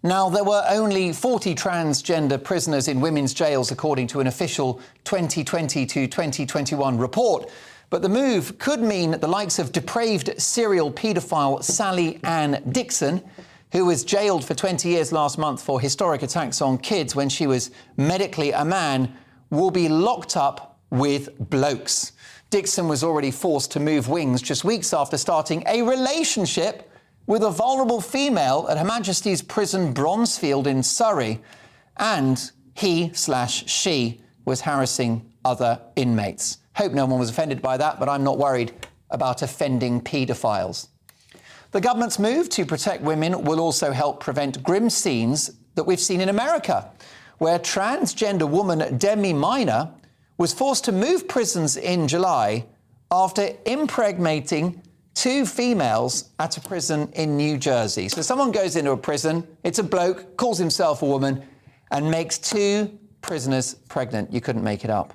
Now, there were only 40 transgender prisoners in women's jails, according to an official 2020 to 2021 report. But the move could mean the likes of depraved serial paedophile Sally Ann Dixon, who was jailed for 20 years last month for historic attacks on kids when she was medically a man, will be locked up with blokes. Dixon was already forced to move wings just weeks after starting a relationship with a vulnerable female at Her Majesty's Prison Bronzefield in Surrey, and he/she was harassing other inmates. Hope no one was offended by that, but I'm not worried about offending paedophiles. The government's move to protect women will also help prevent grim scenes that we've seen in America, where transgender woman Demi Minor was forced to move prisons in July after impregnating two females at a prison in New Jersey. So someone goes into a prison, it's a bloke, calls himself a woman, and makes two prisoners pregnant. You couldn't make it up.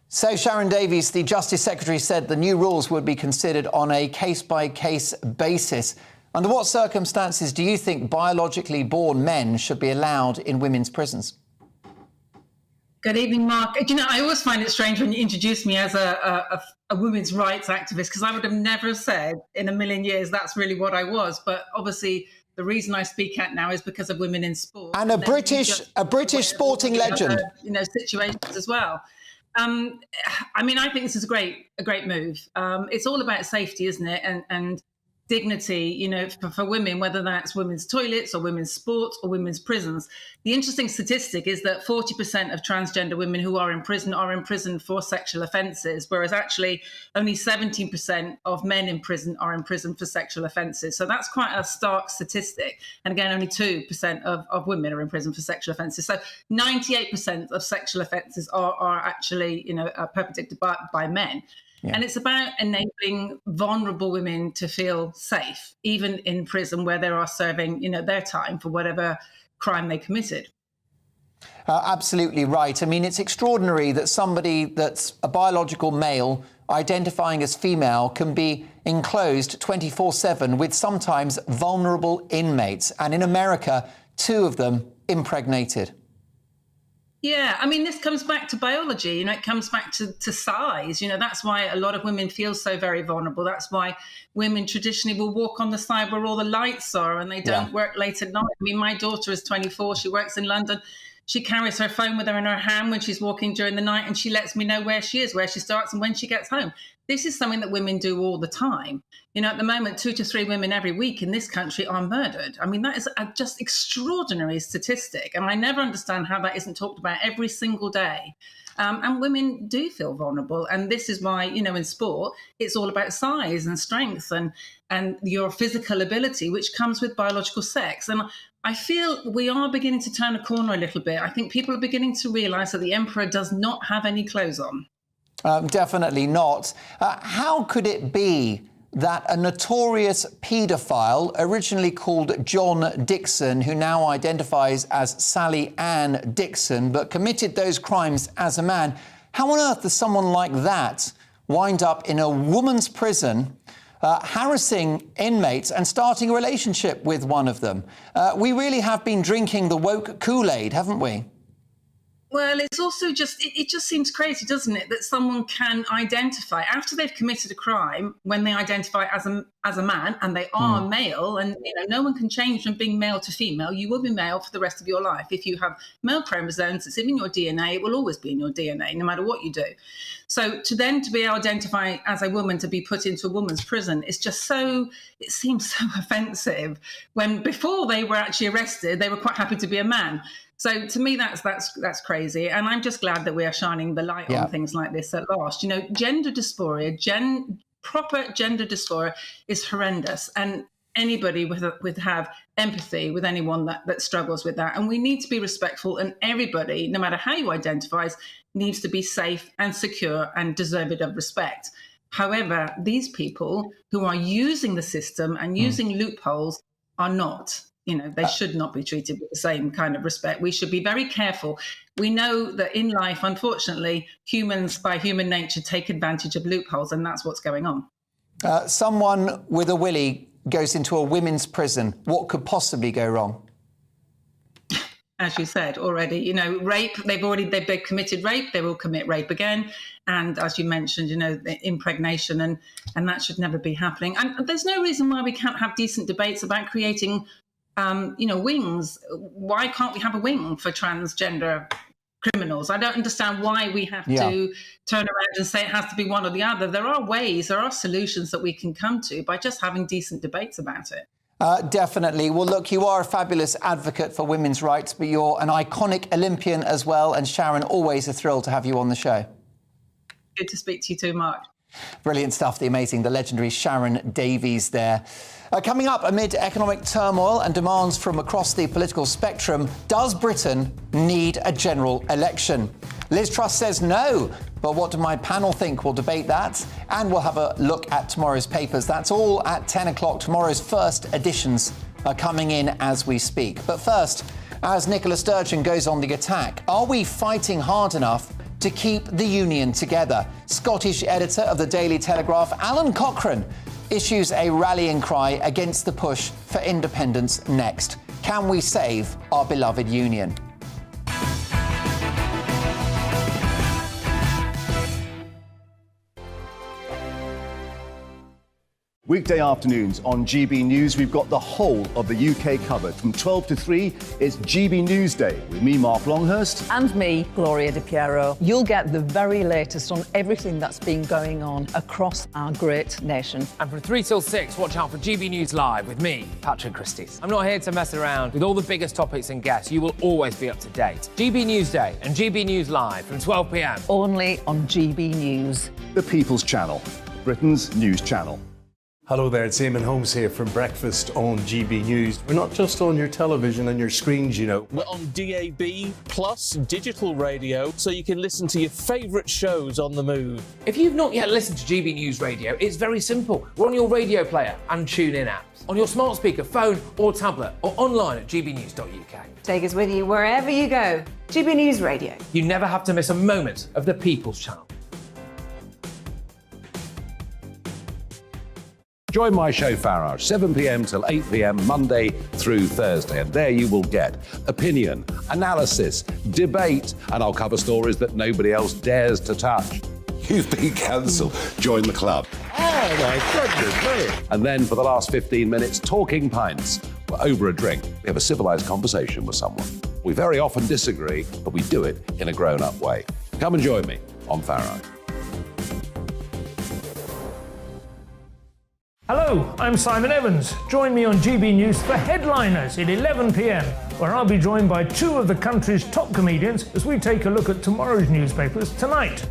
So Sharon Davies, the Justice Secretary, said the new rules would be considered on a case-by-case basis. Under what circumstances do you think biologically born men should be allowed in women's prisons? Good evening, Mark. You know, I always find it strange when you introduce me as a women's rights activist, because I would have never said in a million years that's really what I was. But obviously, the reason I speak out now is because of women in sport. And a British sporting legend. Situations as well. I mean, I think this is a great move. It's all about safety, isn't it? And dignity, for women, whether that's women's toilets or women's sports or women's prisons. The interesting statistic is that 40% of transgender women who are in prison for sexual offences, whereas actually only 17% of men in prison are in prison for sexual offences. So that's quite a stark statistic. And again, only 2% of women are in prison for sexual offences. So 98% of sexual offences are actually, perpetrated by men. Yeah. And it's about enabling vulnerable women to feel safe, even in prison where they are serving, their time for whatever crime they committed. Absolutely right. I mean, it's extraordinary that somebody that's a biological male identifying as female can be enclosed 24/7 with sometimes vulnerable inmates. And in America, 2 of them impregnated. Yeah, I mean, this comes back to biology, it comes back to size. That's why a lot of women feel so very vulnerable. That's why women traditionally will walk on the side where all the lights are and they don't work late at night. I mean, my daughter is 24. She works in London. She carries her phone with her in her hand when she's walking during the night, and she lets me know where she is, where she starts and when she gets home. This is something that women do all the time. At the moment, 2 to 3 women every week in this country are murdered. I mean, that is a just extraordinary statistic. And I never understand how that isn't talked about every single day. And women do feel vulnerable. And this is why, in sport, it's all about size and strength and your physical ability, which comes with biological sex. And I feel we are beginning to turn a corner a little bit. I think people are beginning to realise that the emperor does not have any clothes on. Definitely not. How could it be that a notorious paedophile, originally called John Dixon, who now identifies as Sally Ann Dixon, but committed those crimes as a man, how on earth does someone like that wind up in a woman's prison, harassing inmates and starting a relationship with one of them? We really have been drinking the woke Kool-Aid, haven't we? Well, it's also it just seems crazy, doesn't it, that someone can identify after they've committed a crime, when they identify as a man and they are male, and no one can change from being male to female. You will be male for the rest of your life. If you have male chromosomes, it's in your DNA. It will always be in your DNA, no matter what you do. So to be identified as a woman, to be put into a woman's prison, is just it seems so offensive, when before they were actually arrested, they were quite happy to be a man. So to me, that's crazy. And I'm just glad that we are shining the light on things like this at last. Gender dysphoria, proper gender dysphoria is horrendous. And anybody would have empathy with anyone that struggles with that. And we need to be respectful, and everybody, no matter how you identify, needs to be safe and secure and deserved of respect. However, these people who are using the system and using loopholes are not. They should not be treated with the same kind of respect. We should be very careful. We know that in life, unfortunately, humans by human nature take advantage of loopholes, and that's what's going on. Someone with a willy goes into a women's prison. What could possibly go wrong? As you said already, rape, they've committed rape, they will commit rape again. And as you mentioned, the impregnation, and that should never be happening. And there's no reason why we can't have decent debates about creating wings. Why can't we have a wing for transgender criminals? I don't understand why we have to turn around and say it has to be one or the other. There are solutions that we can come to by just having decent debates about it. Definitely. Well, look, you are a fabulous advocate for women's rights, but you're an iconic Olympian as well. And Sharon, always a thrill to have you on the show. Good to speak to you too, Mark. Brilliant stuff. The amazing, the legendary Sharon Davies there. Coming up, amid economic turmoil and demands from across the political spectrum, does Britain need a general election? Liz Truss says no, but what do my panel think? We'll debate that, and we'll have a look at tomorrow's papers. That's all at 10 o'clock. Tomorrow's first editions are coming in as we speak. But first, as Nicola Sturgeon goes on the attack, are we fighting hard enough to keep the union together? Scottish editor of the Daily Telegraph, Alan Cochrane, issues a rallying cry against the push for independence next. Can we save our beloved union? Weekday afternoons on GB News, we've got the whole of the UK covered. From 12 to 3, it's GB News Day with me, Mark Longhurst. And me, Gloria Di Piero. You'll get the very latest on everything that's been going on across our great nation. And from 3 till 6, watch out for GB News Live with me, Patrick Christys. I'm not here to mess around with all the biggest topics and guests. You will always be up to date. GB News Day and GB News Live from 12 p.m. Only on GB News. The People's Channel, Britain's news channel. Hello there, it's Eamon Holmes here from Breakfast on GB News. We're not just on your television and your screens, you know. We're on DAB plus digital radio, so you can listen to your favourite shows on the move. If you've not yet listened to GB News Radio, it's very simple. We're on your radio player and TuneIn apps, on your smart speaker, phone or tablet, or online at gbnews.uk. Take us with you wherever you go. GB News Radio. You never have to miss a moment of the People's Channel. Join my show Farage, 7 p.m. till 8 p.m. Monday through Thursday. And there you will get opinion, analysis, debate, and I'll cover stories that nobody else dares to touch. You've been cancelled. Join the club. Oh, my goodness me. And then for the last 15 minutes, talking pints. We're over a drink. We have a civilised conversation with someone. We very often disagree, but we do it in a grown-up way. Come and join me on Farage. Hello, I'm Simon Evans. Join me on GB News for Headliners at 11 p.m, where I'll be joined by two of the country's top comedians as we take a look at tomorrow's newspapers tonight.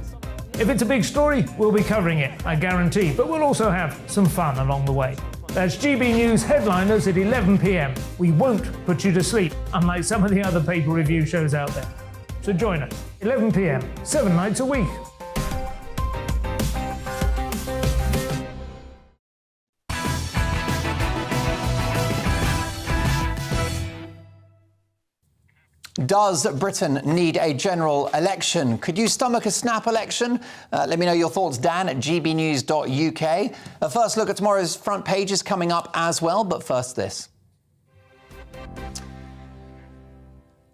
If it's a big story, we'll be covering it, I guarantee, but we'll also have some fun along the way. That's GB News Headliners at 11 p.m. We won't put you to sleep, unlike some of the other paper review shows out there. So join us, 11 p.m, 7 nights a week. Does Britain need a general election? Could you stomach a snap election? Let me know your thoughts, Dan, at gbnews.uk. A first look at tomorrow's front page is coming up as well, but first this.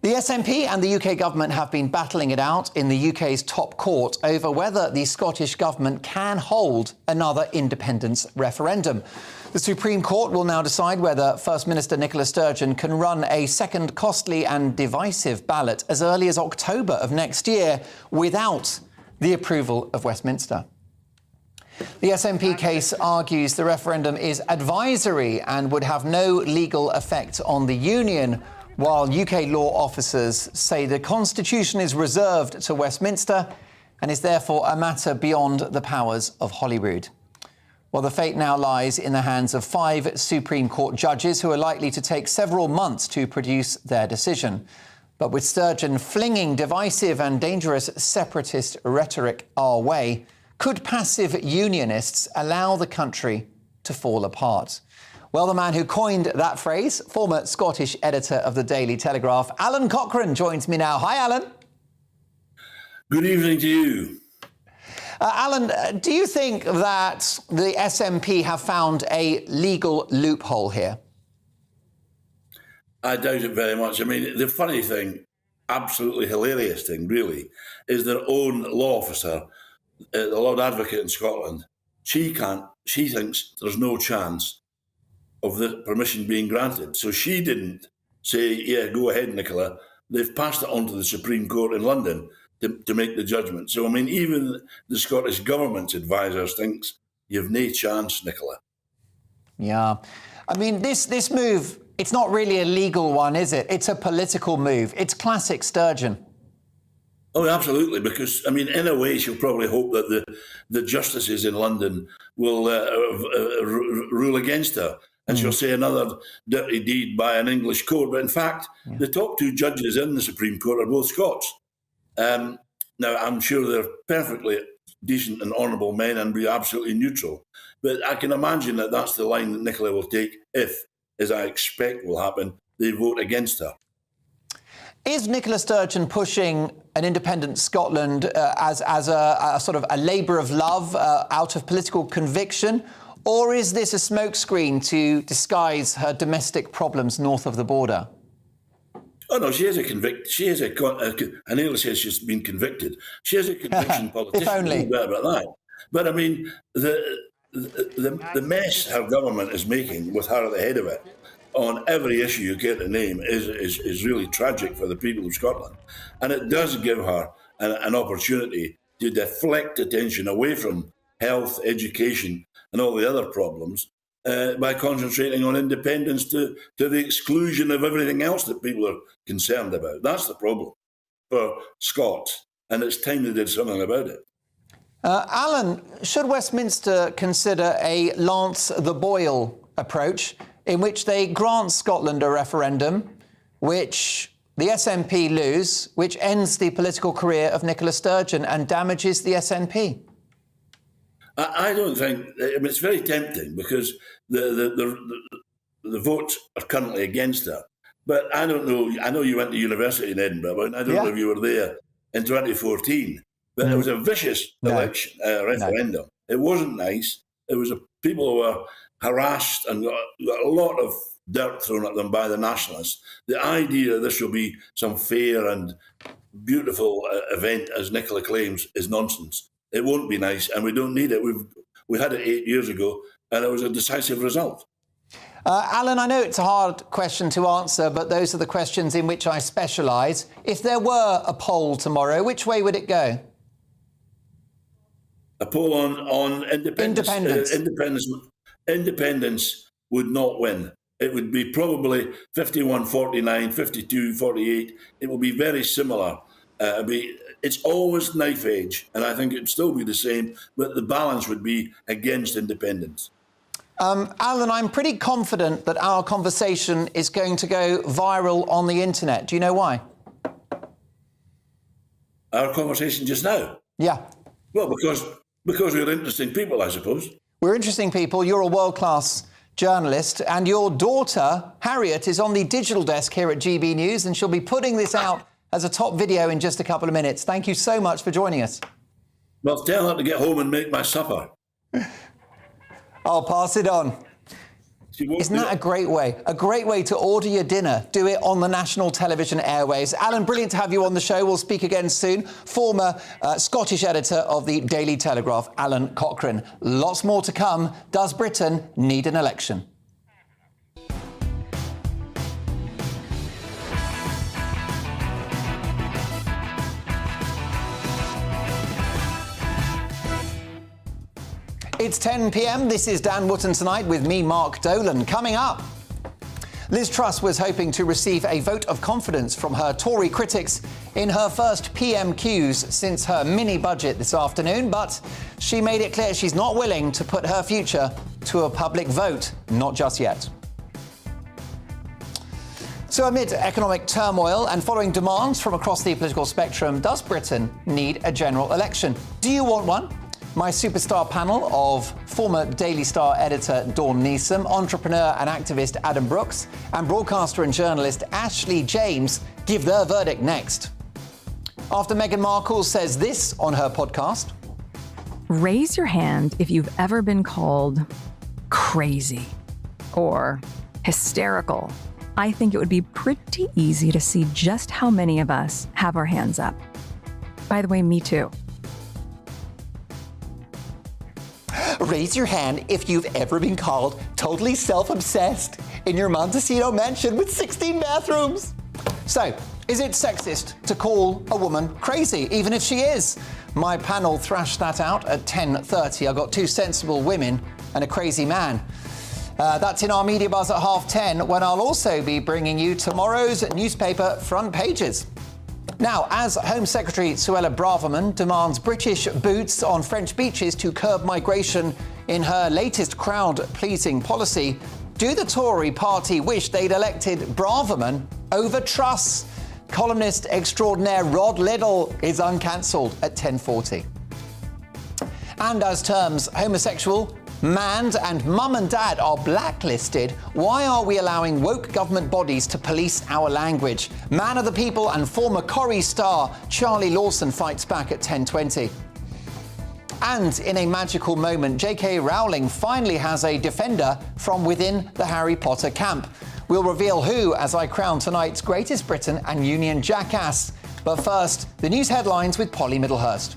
The SNP and the UK government have been battling it out in the UK's top court over whether the Scottish government can hold another independence referendum. The Supreme Court will now decide whether First Minister Nicola Sturgeon can run a second costly and divisive ballot as early as October of next year without the approval of Westminster. The SNP case argues the referendum is advisory and would have no legal effect on the union, while UK law officers say the Constitution is reserved to Westminster and is therefore a matter beyond the powers of Holyrood. Well, the fate now lies in the hands of 5 Supreme Court judges who are likely to take several months to produce their decision. But with Sturgeon flinging divisive and dangerous separatist rhetoric our way, could passive unionists allow the country to fall apart? Well, the man who coined that phrase, former Scottish editor of the Daily Telegraph, Alan Cochrane, joins me now. Hi, Alan. Good evening to you. Alan, do you think that the SNP have found a legal loophole here? I doubt it very much. I mean, the funny thing, absolutely hilarious thing, really, is their own law officer, the Lord Advocate in Scotland, she thinks there's no chance of the permission being granted. So she didn't say, yeah, go ahead, Nicola. They've passed it on to the Supreme Court in London to make the judgment. So, I mean, even the Scottish Government's advisors thinks you've no chance, Nicola. Yeah. I mean, this move, it's not really a legal one, is it? It's a political move. It's classic Sturgeon. Oh, absolutely, because, I mean, in a way, she'll probably hope that the justices in London will rule against her. And she'll say another dirty deed by an English court. But in fact, the top 2 judges in the Supreme Court are both Scots. Now, I'm sure they're perfectly decent and honourable men and be absolutely neutral. But I can imagine that that's the line that Nicola will take if, as I expect will happen, they vote against her. Is Nicola Sturgeon pushing an independent Scotland as a sort of a labour of love out of political conviction? Or is this a smokescreen to disguise her domestic problems north of the border? Oh, no, she is a convict. She is I nearly say she's been convicted. She is a conviction politician. If only. No doubt about that. But I mean, the mess her government is making with her at the head of it on every issue you care to name is really tragic for the people of Scotland. And it does give her an opportunity to deflect attention away from health, education, and all the other problems by concentrating on independence to the exclusion of everything else that people are concerned about. That's the problem for Scots, and it's time they did something about it. Alan, should Westminster consider a Lance the Boyle approach in which they grant Scotland a referendum, which the SNP lose, which ends the political career of Nicola Sturgeon and damages the SNP? I don't think. I mean, it's very tempting because the votes are currently against her. But I don't know. I know you went to university in Edinburgh, but I don't know if you were there in 2014. But it was a vicious election, referendum. No. It wasn't nice. It was people who were harassed and got a lot of dirt thrown at them by the nationalists. The idea that this will be some fair and beautiful event, as Nicola claims, is nonsense. It won't be nice, and we don't need it. We had it 8 years ago, and it was a decisive result. Alan, I know it's a hard question to answer, but those are the questions in which I specialise. If there were a poll tomorrow, which way would it go? A poll on independence. Independence would not win. It would be probably 51-49, 52-48. It will be very similar. It's always knife edge, and I think it'd still be the same, but the balance would be against independence. Alan, I'm pretty confident that our conversation is going to go viral on the internet. Do you know why? Our conversation just now? Yeah. Well, because we're interesting people, I suppose. We're interesting people. You're a world-class journalist, and your daughter, Harriet, is on the digital desk here at GB News, and she'll be putting this out as a top video in just a couple of minutes. Thank you so much for joining us. Well, tell her to get home and make my supper. I'll pass it on. Isn't that a great way? A great way to order your dinner. Do it on the national television airwaves. Alan, brilliant to have you on the show. We'll speak again soon. Former Scottish editor of the Daily Telegraph, Alan Cochrane. Lots more to come. Does Britain need an election? It's 10 p.m. This is Dan Wootton Tonight with me, Mark Dolan. Coming up, Liz Truss was hoping to receive a vote of confidence from her Tory critics in her first PMQs since her mini-budget this afternoon, but she made it clear she's not willing to put her future to a public vote, not just yet. So amid economic turmoil and following demands from across the political spectrum, does Britain need a general election? Do you want one? My superstar panel of former Daily Star editor Dawn Neeson, entrepreneur and activist Adam Brooks, and broadcaster and journalist Ashley James give their verdict next. After Meghan Markle says this on her podcast. Raise your hand if you've ever been called crazy or hysterical. I think it would be pretty easy to see just how many of us have our hands up. By the way, me too. Raise your hand if you've ever been called totally self-obsessed in your Montecito mansion with 16 bathrooms. So, is it sexist to call a woman crazy, even if she is? My panel thrashed that out at 10:30. I got two sensible women and a crazy man. That's in our Media Buzz at 10:30, when I'll also be bringing you tomorrow's newspaper front pages. Now, as Home Secretary Suella Bravaman demands British boots on French beaches to curb migration in her latest crowd-pleasing policy, do the Tory party wish they'd elected Bravaman over Truss? Columnist extraordinaire Rod Liddell is uncancelled at 10:40. And as terms homosexual, manned and mum and dad are blacklisted, why are we allowing woke government bodies to police our language? Man of the people and former Corrie star Charlie Lawson fights back at 10:20. And in a magical moment, J.K. Rowling finally has a defender from within the Harry Potter camp. We'll reveal who as I crown tonight's Greatest Britain and Union jackass. But first, the news headlines with Polly Middlehurst.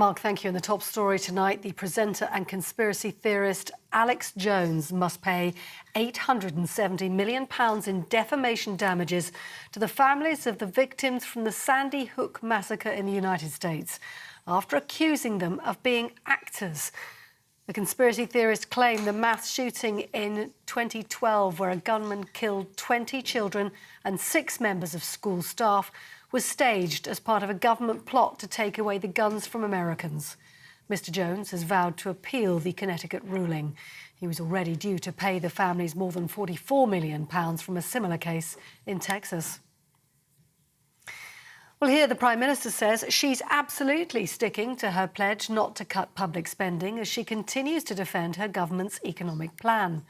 Mark, thank you. And the top story tonight, the presenter and conspiracy theorist Alex Jones must pay £870 million in defamation damages to the families of the victims from the Sandy Hook massacre in the United States after accusing them of being actors. The conspiracy theorist claimed the mass shooting in 2012, where a gunman killed 20 children and 6 members of school staff, was staged as part of a government plot to take away the guns from Americans. Mr. Jones has vowed to appeal the Connecticut ruling. He was already due to pay the families more than £44 million from a similar case in Texas. Well, here the Prime Minister says she's absolutely sticking to her pledge not to cut public spending as she continues to defend her government's economic plan.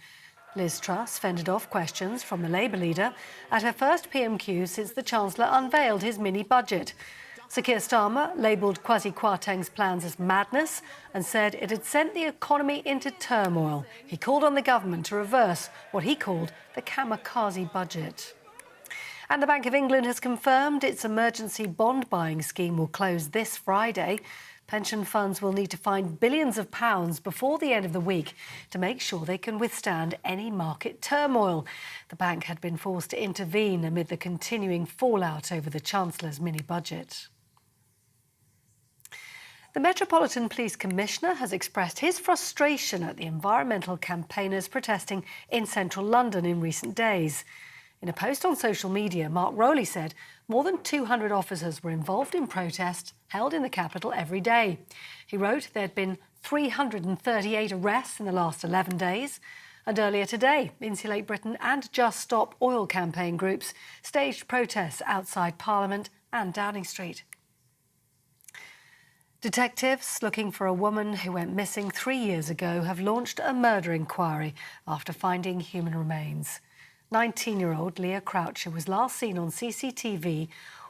Liz Truss fended off questions from the Labour leader at her first PMQ since the Chancellor unveiled his mini-budget. Sir Keir Starmer labelled Kwasi Kwarteng's plans as madness and said it had sent the economy into turmoil. He called on the government to reverse what he called the kamikaze budget. And the Bank of England has confirmed its emergency bond buying scheme will close this Friday. Pension funds will need to find billions of pounds before the end of the week to make sure they can withstand any market turmoil. The bank had been forced to intervene amid the continuing fallout over the Chancellor's mini-budget. The Metropolitan Police Commissioner has expressed his frustration at the environmental campaigners protesting in central London in recent days. In a post on social media, Mark Rowley said more than 200 officers were involved in protests held in the capital every day. He wrote there had been 338 arrests in the last 11 days. And earlier today, Insulate Britain and Just Stop Oil campaign groups staged protests outside Parliament and Downing Street. Detectives looking for a woman who went missing 3 years ago have launched a murder inquiry after finding human remains. 19-year-old Leah Croucher was last seen on CCTV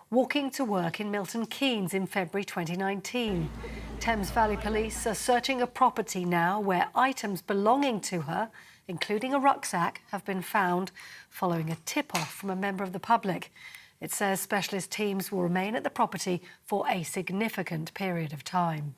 walking to work in Milton Keynes in February 2019. Thames Valley Police are searching a property now where items belonging to her, including a rucksack, have been found following a tip-off from a member of the public. It says specialist teams will remain at the property for a significant period of time.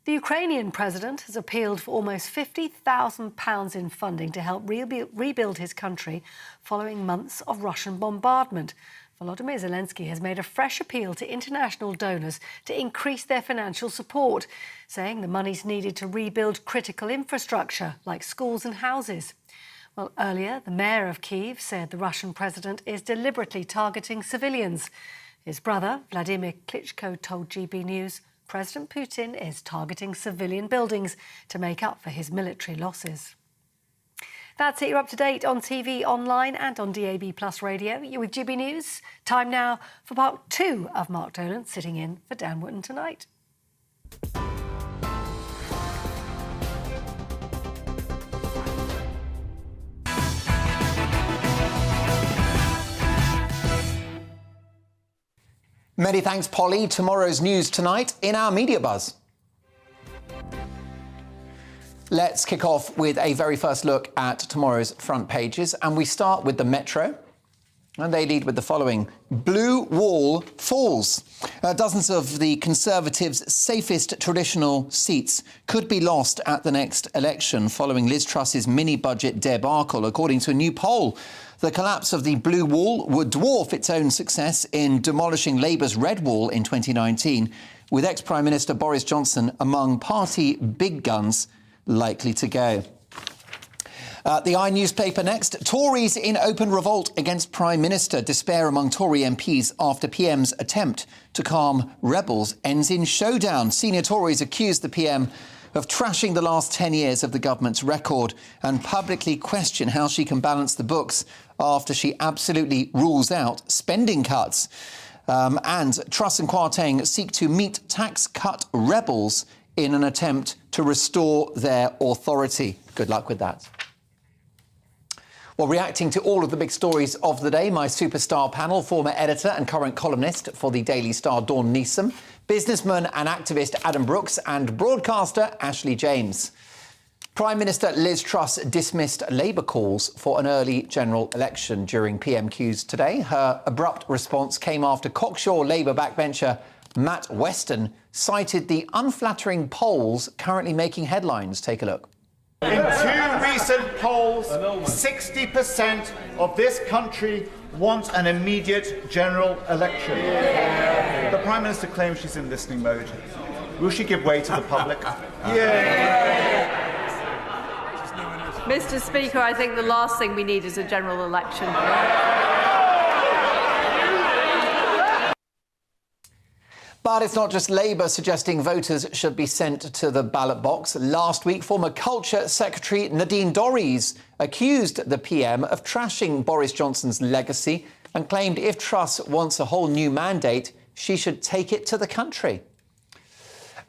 The Ukrainian president has appealed for almost £50,000 in funding to help rebuild his country following months of Russian bombardment. Volodymyr Zelensky has made a fresh appeal to international donors to increase their financial support, saying the money's needed to rebuild critical infrastructure like schools and houses. Well, earlier, the mayor of Kyiv said the Russian president is deliberately targeting civilians. His brother, Vladimir Klitschko, told GB News President Putin is targeting civilian buildings to make up for his military losses. That's it. You're up to date on TV, online and on DAB+ radio. You're with GB News. Time now for part 2 of Mark Dolan sitting in for Dan Wootton tonight. Many thanks, Polly. Tomorrow's news tonight in our Media Buzz. Let's kick off with a very first look at tomorrow's front pages. And we start with the Metro. And they lead with the following. Blue wall falls. Dozens of the Conservatives' safest traditional seats could be lost at the next election following Liz Truss's mini-budget debacle, according to a new poll. The collapse of the blue wall would dwarf its own success in demolishing Labour's red wall in 2019, with ex-Prime Minister Boris Johnson among party big guns likely to go. The I newspaper next. Tories in open revolt against Prime Minister. Despair among Tory MPs after PM's attempt to calm rebels ends in showdown. Senior Tories accuse the PM of trashing the last 10 years of the government's record and publicly question how she can balance the books after she absolutely rules out spending cuts. And Truss and Kwarteng seek to meet tax cut rebels in an attempt to restore their authority. Good luck with that. Well, reacting to all of the big stories of the day, my superstar panel, former editor and current columnist for the Daily Star, Dawn Neeson, businessman and activist Adam Brooks, and broadcaster Ashley James. Prime Minister Liz Truss dismissed Labour calls for an early general election during PMQs today. Her abrupt response came after cocksure Labour backbencher Matt Weston cited the unflattering polls currently making headlines. Take a look. In 2 recent polls, 60% of this country want an immediate general election. The Prime Minister claims she's in listening mode. Will she give way to the public? Mr. Speaker, I think the last thing we need is a general election. But it's not just Labour suggesting voters should be sent to the ballot box. Last week, former Culture Secretary Nadine Dorries accused the PM of trashing Boris Johnson's legacy and claimed if Truss wants a whole new mandate, she should take it to the country.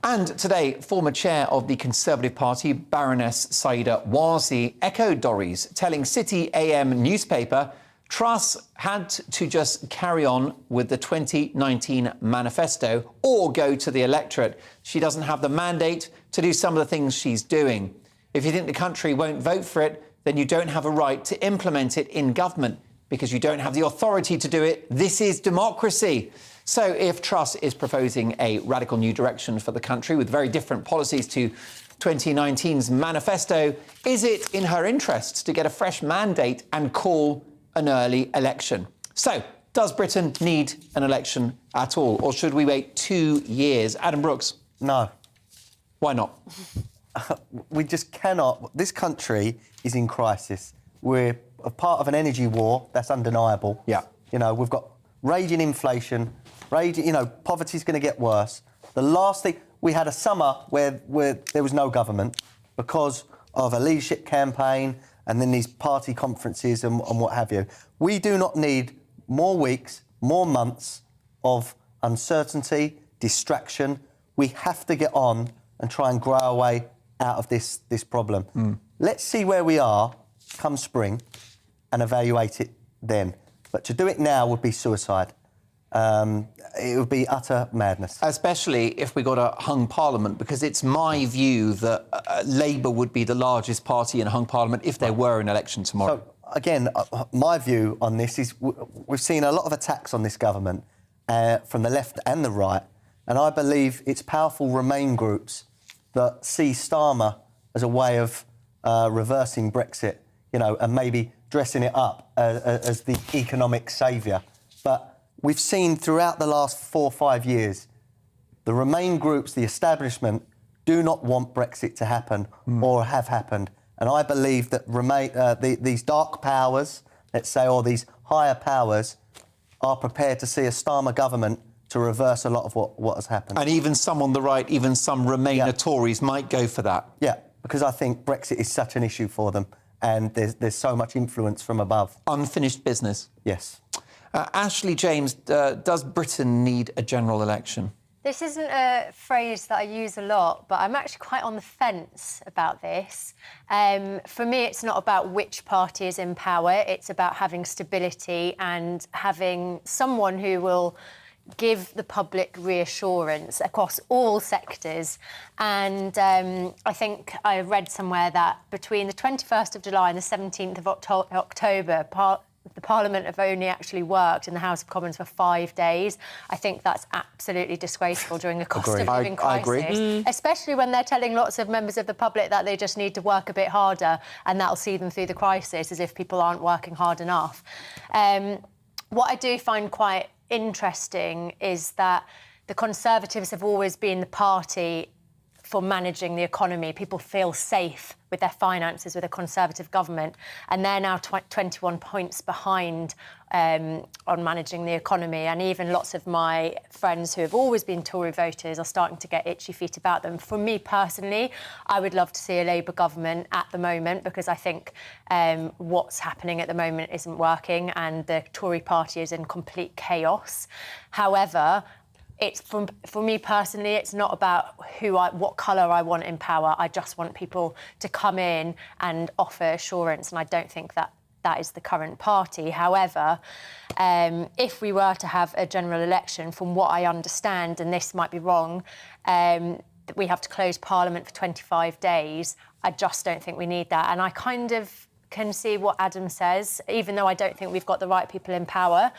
And today, former chair of the Conservative Party, Baroness Saida Wazi, echoed Dorries, telling City AM newspaper Truss had to just carry on with the 2019 manifesto or go to the electorate. She doesn't have the mandate to do some of the things she's doing. If you think the country won't vote for it, then you don't have a right to implement it in government because you don't have the authority to do it. This is democracy. So if Truss is proposing a radical new direction for the country with very different policies to 2019's manifesto, is it in her interests to get a fresh mandate and call an early election? So, does Britain need an election at all, or should we wait 2 years? Adam Brooks? No. Why not? We just cannot. This country is in crisis. We're a part of an energy war, that's undeniable. Yeah. You know, we've got raging inflation, poverty's going to get worse. The last thing, we had a summer where there was no government because of a leadership campaign and then these party conferences and what have you. We do not need more weeks, more months of uncertainty, distraction. We have to get on and try and grow our way out of this problem. Let's see where we are come spring and evaluate it then. But to do it now would be suicide. It would be utter madness. Especially if we got a hung parliament, because it's my view that Labour would be the largest party in a hung parliament if there were an election tomorrow. So, again, my view on this is we've seen a lot of attacks on this government from the left and the right, and I believe it's powerful Remain groups that see Starmer as a way of reversing Brexit, and maybe dressing it up as the economic saviour. But we've seen throughout the last 4 or 5 years, the Remain groups, the establishment, do not want Brexit to happen or have happened. And I believe that these dark powers, let's say, or these higher powers, are prepared to see a Starmer government to reverse a lot of what has happened. And even some on the right, even some Remainer Tories might go for that. Yeah, because I think Brexit is such an issue for them and there's so much influence from above. Unfinished business. Yes. Ashley James, does Britain need a general election? This isn't a phrase that I use a lot, but I'm actually quite on the fence about this. For me, it's not about which party is in power. It's about having stability and having someone who will give the public reassurance across all sectors. And I think I read somewhere that between the 21st of July and the 17th of October, the Parliament have only actually worked in the House of Commons for 5 days. I think that's absolutely disgraceful during the cost of living crisis. I agree. Especially when they're telling lots of members of the public that they just need to work a bit harder and that'll see them through the crisis, as if people aren't working hard enough. What I do find quite interesting is that the Conservatives have always been the party for managing the economy. People feel safe with their finances with a Conservative government, and they're now 21 points behind on managing the economy. And even lots of my friends who have always been Tory voters are starting to get itchy feet about them. For me personally, I would love to see a Labour government at the moment, because I think what's happening at the moment isn't working and the Tory party is in complete chaos. However, for me personally, it's not about what colour I want in power. I just want people to come in and offer assurance, and I don't think that is the current party. However, if we were to have a general election, from what I understand, and this might be wrong, that we have to close Parliament for 25 days. I just don't think we need that. And I kind of can see what Adam says, even though I don't think we've got the right people in power.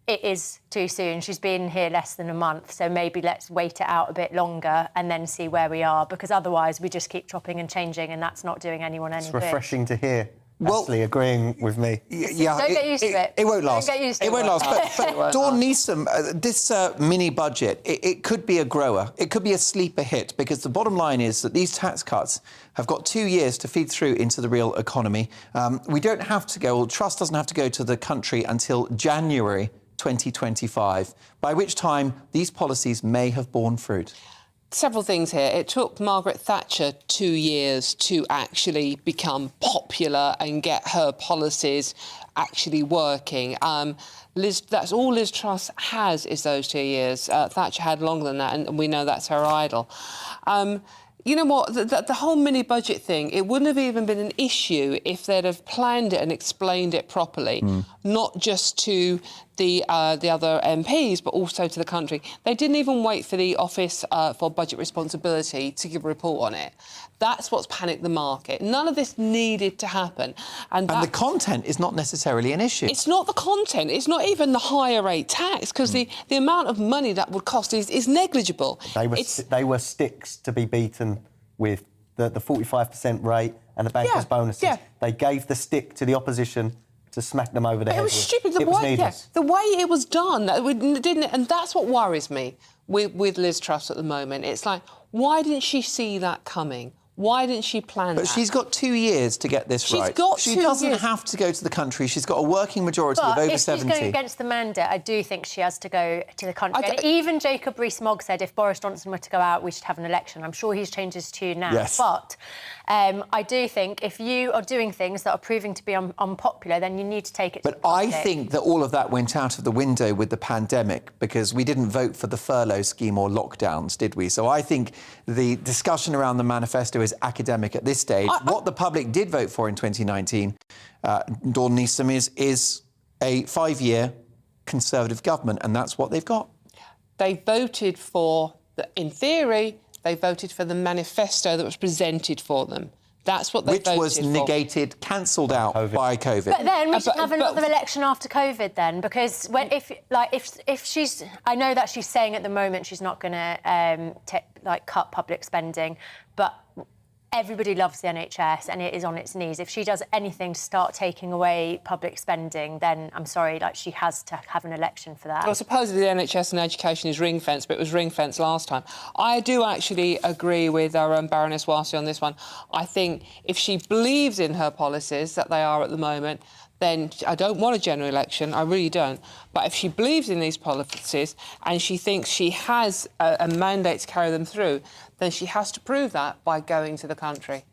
it is too soon. She's been here less than a month, so maybe let's wait it out a bit longer and then see where we are, because otherwise we just keep chopping and changing, and that's not doing anyone any It's good. refreshing to hear Ashley agreeing with me. Yeah, Don't get used to it. It won't last. Don't get used to it won't last. But It won't Dawn Neeson, this mini budget, it could be a grower. It could be a sleeper hit, because the bottom line is that these tax cuts have got 2 years to feed through into the real economy. We don't have to go, or Truss doesn't have to go to the country until January 2025, by which time these policies may have borne fruit. Several things here. It took Margaret Thatcher 2 years to actually become popular and get her policies actually working. That's all Liz Truss has, is those 2 years. Thatcher had longer than that, and we know that's her idol. You know what? The whole mini-budget thing, it wouldn't have even been an issue if they'd have planned it and explained it properly, not just to the other MPs, but also to the country. They didn't even wait for the Office for Budget Responsibility to give a report on it. That's what's panicked the market. None of this needed to happen. And the content is not necessarily an issue. It's not the content. It's not even the higher rate tax, because the amount of money that would cost is negligible. They were sticks to be beaten with the 45% rate and the bankers' bonuses. Yeah. They gave the stick to the opposition to smack them over the head. It was stupid. The way it was done, and that's what worries me with Liz Truss at the moment. It's like, why didn't she see that coming? Why didn't she plan that? But she's got 2 years to get this right. She doesn't have to go to the country. She's got a working majority of over 70. But if she's going against the mandate, I do think she has to go to the country. And even Jacob Rees-Mogg said if Boris Johnson were to go out, we should have an election. I'm sure he's changed his tune now. Yes. But I do think if you are doing things that are proving to be unpopular, then you need to take it to the public. I think that all of that went out of the window with the pandemic, because we didn't vote for the furlough scheme or lockdowns, did we? So I think the discussion around the manifesto is academic at this stage. What the public did vote for in 2019, Dawn Neeson, is a 5-year Conservative government, and that's what they've got. They voted for, in theory, they voted for the manifesto that was presented for them. That's what they voted for. Which was negated, cancelled out by COVID. But then we should have another election after COVID then, because if she's... I know that she's saying at the moment she's not going to cut public spending, but everybody loves the NHS and it is on its knees. If she does anything to start taking away public spending, then I'm sorry, she has to have an election for that. Well, supposedly the NHS and education is ring-fenced, but it was ring-fenced last time. I do actually agree with our Baroness Warsi on this one. I think if she believes in her policies that they are at the moment, then I don't want a general election, I really don't. But if she believes in these policies and she thinks she has a mandate to carry them through, then she has to prove that by going to the country.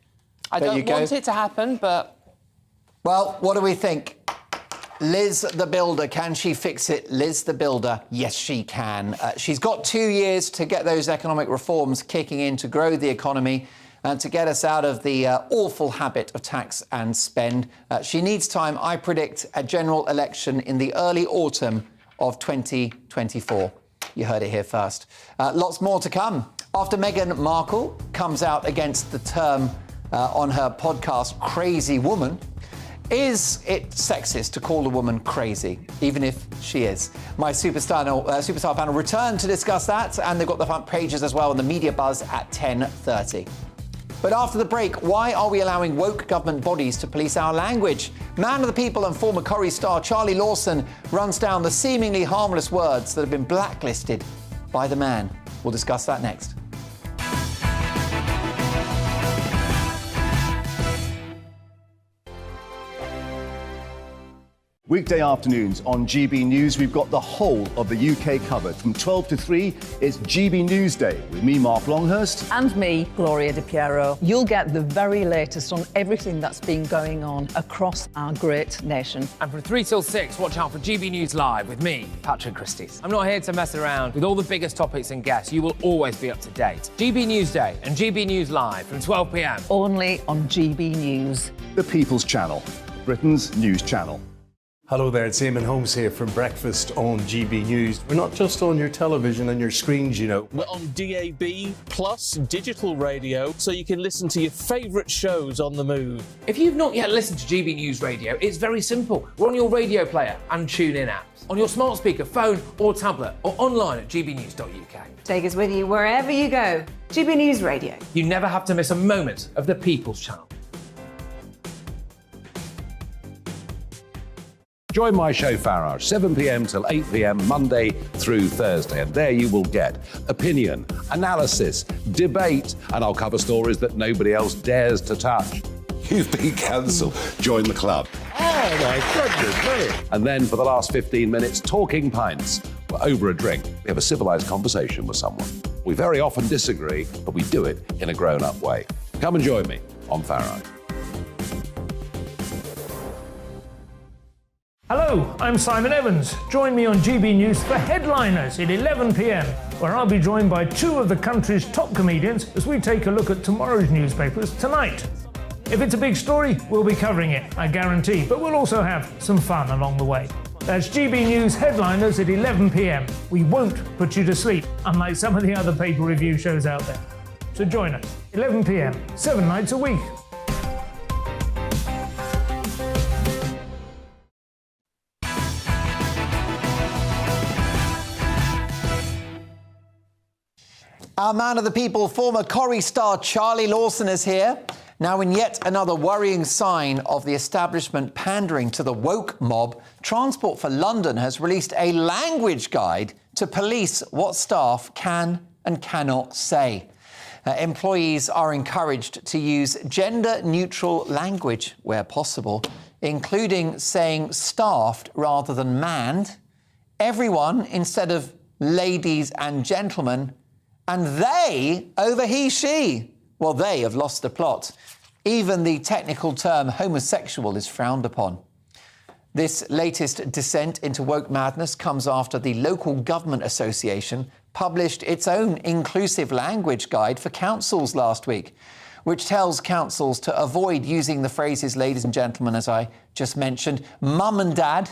I don't want it to happen, but... Well, what do we think? Liz the Builder, can she fix it? Liz the Builder, yes, she can. She's got 2 years to get those economic reforms kicking in to grow the economy and to get us out of the awful habit of tax and spend. She needs time. I predict a general election in the early autumn of 2024. You heard it here first. Lots more to come. After Meghan Markle comes out against the term on her podcast, crazy woman, is it sexist to call a woman crazy, even if she is? My superstar panel return to discuss that, and they've got the front pages as well in the media buzz at 10:30. But after the break, why are we allowing woke government bodies to police our language? Man of the People and former Corrie star Charlie Lawson runs down the seemingly harmless words that have been blacklisted by the man. We'll discuss that next. Weekday afternoons on GB News, we've got the whole of the UK covered. From 12 to 3, it's GB News Day with me, Mark Longhurst. And me, Gloria Di Piero. You'll get the very latest on everything that's been going on across our great nation. And from 3 till 6, watch out for GB News Live with me, Patrick Christys. I'm not here to mess around with all the biggest topics and guests. You will always be up to date. GB News Day and GB News Live from 12 p.m. Only on GB News. The People's Channel, Britain's news channel. Hello there, it's Eamon Holmes here from Breakfast on GB News. We're not just on your television and your screens, you know. We're on DAB plus digital radio, so you can listen to your favourite shows on the move. If you've not yet listened to GB News Radio, it's very simple. We're on your radio player and TuneIn apps, on your smart speaker, phone or tablet, or online at gbnews.uk. Take us with you wherever you go. GB News Radio. You never have to miss a moment of the People's Channel. Join my show Farage, 7 p.m. till 8 p.m. Monday through Thursday, and there you will get opinion, analysis, debate, and I'll cover stories that nobody else dares to touch. You've been cancelled. Join the club. Oh my goodness me. And then for the last 15 minutes, talking pints. We're over a drink. We have a civilised conversation with someone. We very often disagree, but we do it in a grown-up way. Come and join me on Farage. Hello, I'm Simon Evans. Join me on GB News for Headliners at 11 p.m, where I'll be joined by two of the country's top comedians as we take a look at tomorrow's newspapers tonight. If it's a big story, we'll be covering it, I guarantee, but we'll also have some fun along the way. That's GB News Headliners at 11 p.m. We won't put you to sleep, unlike some of the other paper review shows out there. So join us, 11 p.m, 7 nights a week. Our man of the people, former Corrie star Charlie Lawson is here. Now, in yet another worrying sign of the establishment pandering to the woke mob, Transport for London has released a language guide to police what staff can and cannot say. Employees are encouraged to use gender-neutral language where possible, including saying staffed rather than manned, everyone instead of ladies and gentlemen, and they over he, she. Well, they have lost the plot. Even the technical term homosexual is frowned upon. This latest descent into woke madness comes after the Local Government Association published its own inclusive language guide for councils last week, which tells councils to avoid using the phrases ladies and gentlemen, as I just mentioned, mum and dad,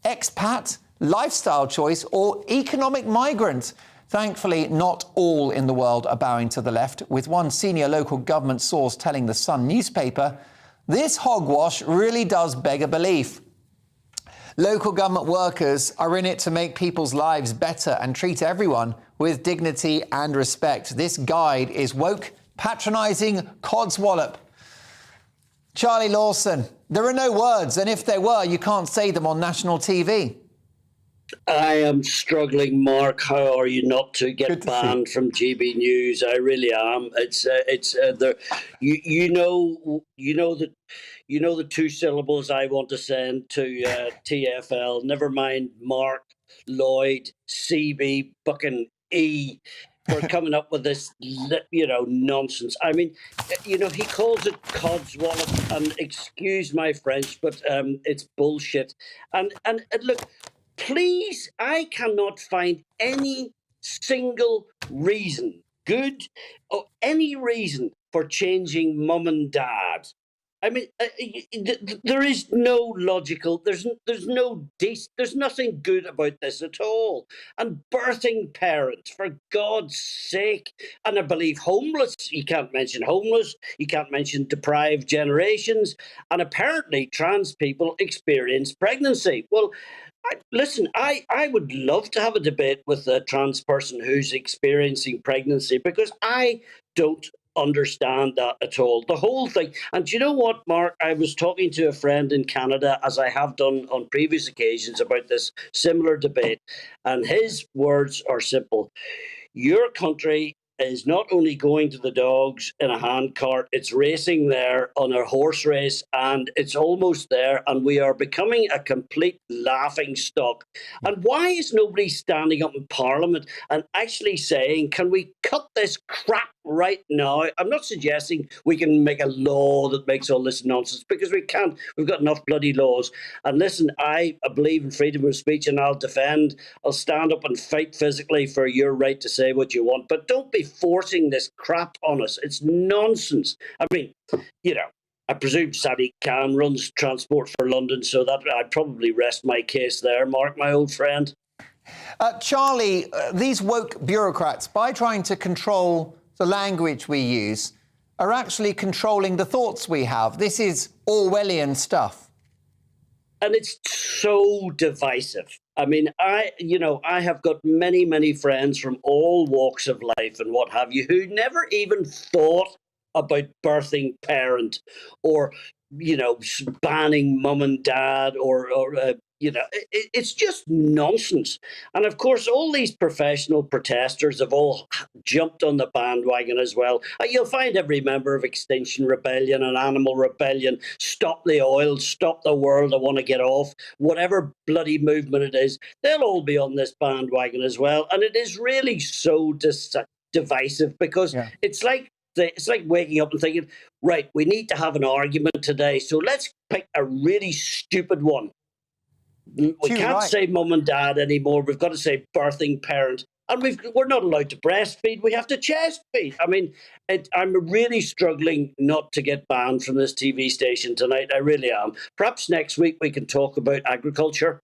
expat, lifestyle choice, or economic migrant. Thankfully, not all in the world are bowing to the left, with one senior local government source telling the Sun newspaper, this hogwash really does beg a belief. Local government workers are in it to make people's lives better and treat everyone with dignity and respect. This guide is woke, patronising, codswallop. Charlie Lawson, there are no words, and if there were, you can't say them on national TV. I am struggling, Mark. How are you not to get banned from GB News? I really am. It's you know the two syllables I want to send to TFL. Never mind Mark, Lloyd, CB, fucking E, for coming up with this, nonsense. I mean, he calls it codswallop, and excuse my French, but it's bullshit. And look. Please, I cannot find any single reason, good or any reason, for changing mum and dad. I mean, there is no logical, there's nothing good about this at all. And birthing parents, for God's sake. And I believe homeless, you can't mention homeless, you can't mention deprived generations. And apparently trans people experience pregnancy. Well, listen, I would love to have a debate with a trans person who's experiencing pregnancy, because I don't understand that at all. The whole thing. And do you know what, Mark? I was talking to a friend in Canada, as I have done on previous occasions, about this similar debate. And his words are simple. Your country is not only going to the dogs in a handcart, it's racing there on a horse race, and it's almost there, and we are becoming a complete laughing stock. And why is nobody standing up in Parliament and actually saying, can we cut this crap right now? I'm not suggesting we can make a law that makes all this nonsense, because we can't. We've got enough bloody laws. And listen, I believe in freedom of speech, and I'll stand up and fight physically for your right to say what you want, but don't be forcing this crap on us. It's nonsense. I mean, I presume Sadiq Khan runs Transport for London, so that I'd probably rest my case there, Mark, my old friend. Charlie, these woke bureaucrats, by trying to control the language we use, are actually controlling the thoughts we have. This is Orwellian stuff. And it's so divisive. I mean, I have got many, many friends from all walks of life and what have you who never even thought about birthing parent or, banning mum and dad or it's just nonsense. And of course, all these professional protesters have all jumped on the bandwagon as well. You'll find every member of Extinction Rebellion and Animal Rebellion, Stop the Oil, Stop the World, I want to get off, whatever bloody movement it is, they'll all be on this bandwagon as well. And it is really so divisive because it's like waking up and thinking, right, we need to have an argument today, so let's pick a really stupid one. We can't say mum and dad anymore. We've got to say birthing parent. And we're not allowed to breastfeed. We have to chest feed. I mean, I'm really struggling not to get banned from this TV station tonight. I really am. Perhaps next week we can talk about agriculture.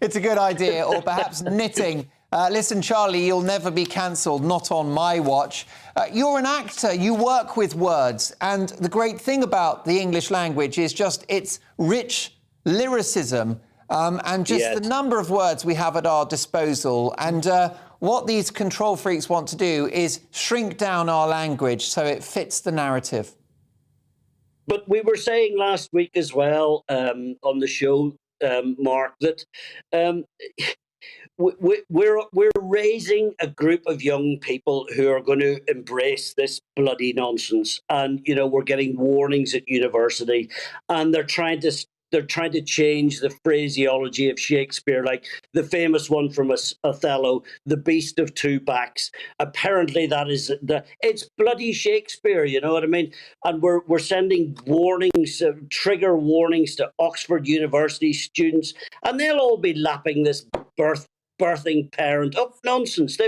It's a good idea. Or perhaps knitting. Listen, Charlie, you'll never be cancelled, not on my watch. You're an actor, you work with words, and the great thing about the English language is just its rich lyricism and just the number of words we have at our disposal. And what these control freaks want to do is shrink down our language so it fits the narrative. But we were saying last week as well on the show, Mark, that we're raising a group of young people who are going to embrace this bloody nonsense. And, we're getting warnings at university and they're trying to change the phraseology of Shakespeare, like the famous one from Othello, the beast of two backs. Apparently it's bloody Shakespeare, you know what I mean? And we're sending warnings, trigger warnings to Oxford University students, and they'll all be lapping this birthing parent up nonsense.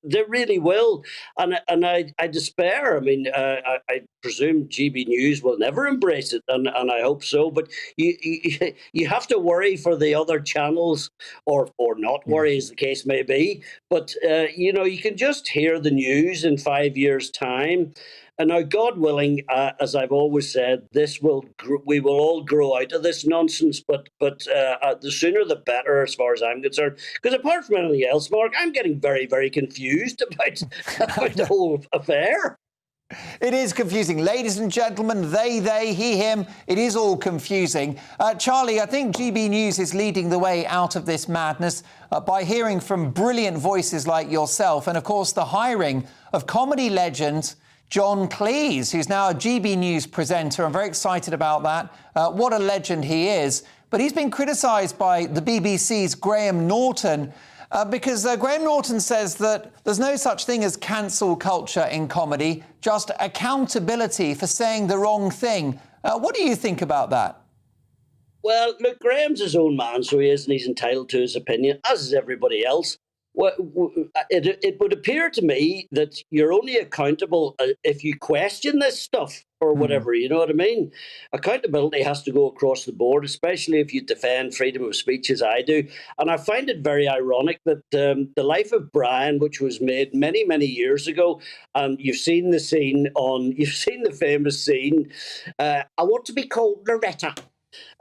They really will, and I despair. I mean, I presume GB News will never embrace it, and I hope so. But you have to worry for the other channels, or not worry, as the case may be. But you can just hear the news in 5 years' time. And now, God willing, as I've always said, we will all grow out of this nonsense. But the sooner the better, as far as I'm concerned. Because apart from anything else, Mark, I'm getting very, very confused about the whole affair. It is confusing. Ladies and gentlemen, they, he, him, it is all confusing. Charlie, I think GB News is leading the way out of this madness by hearing from brilliant voices like yourself and, of course, the hiring of comedy legend John Cleese, who's now a GB News presenter. I'm very excited about that. What a legend he is. But he's been criticised by the BBC's Graham Norton because Graham Norton says that there's no such thing as cancel culture in comedy, just accountability for saying the wrong thing. What do you think about that? Well, look, Graham's his own man, so he is, and he's entitled to his opinion, as is everybody else. Well, it would appear to me that you're only accountable if you question this stuff or whatever, you know what I mean? Accountability has to go across the board, especially if you defend freedom of speech as I do. And I find it very ironic that The Life of Brian, which was made many, many years ago, and you've seen the famous scene, I want to be called Loretta.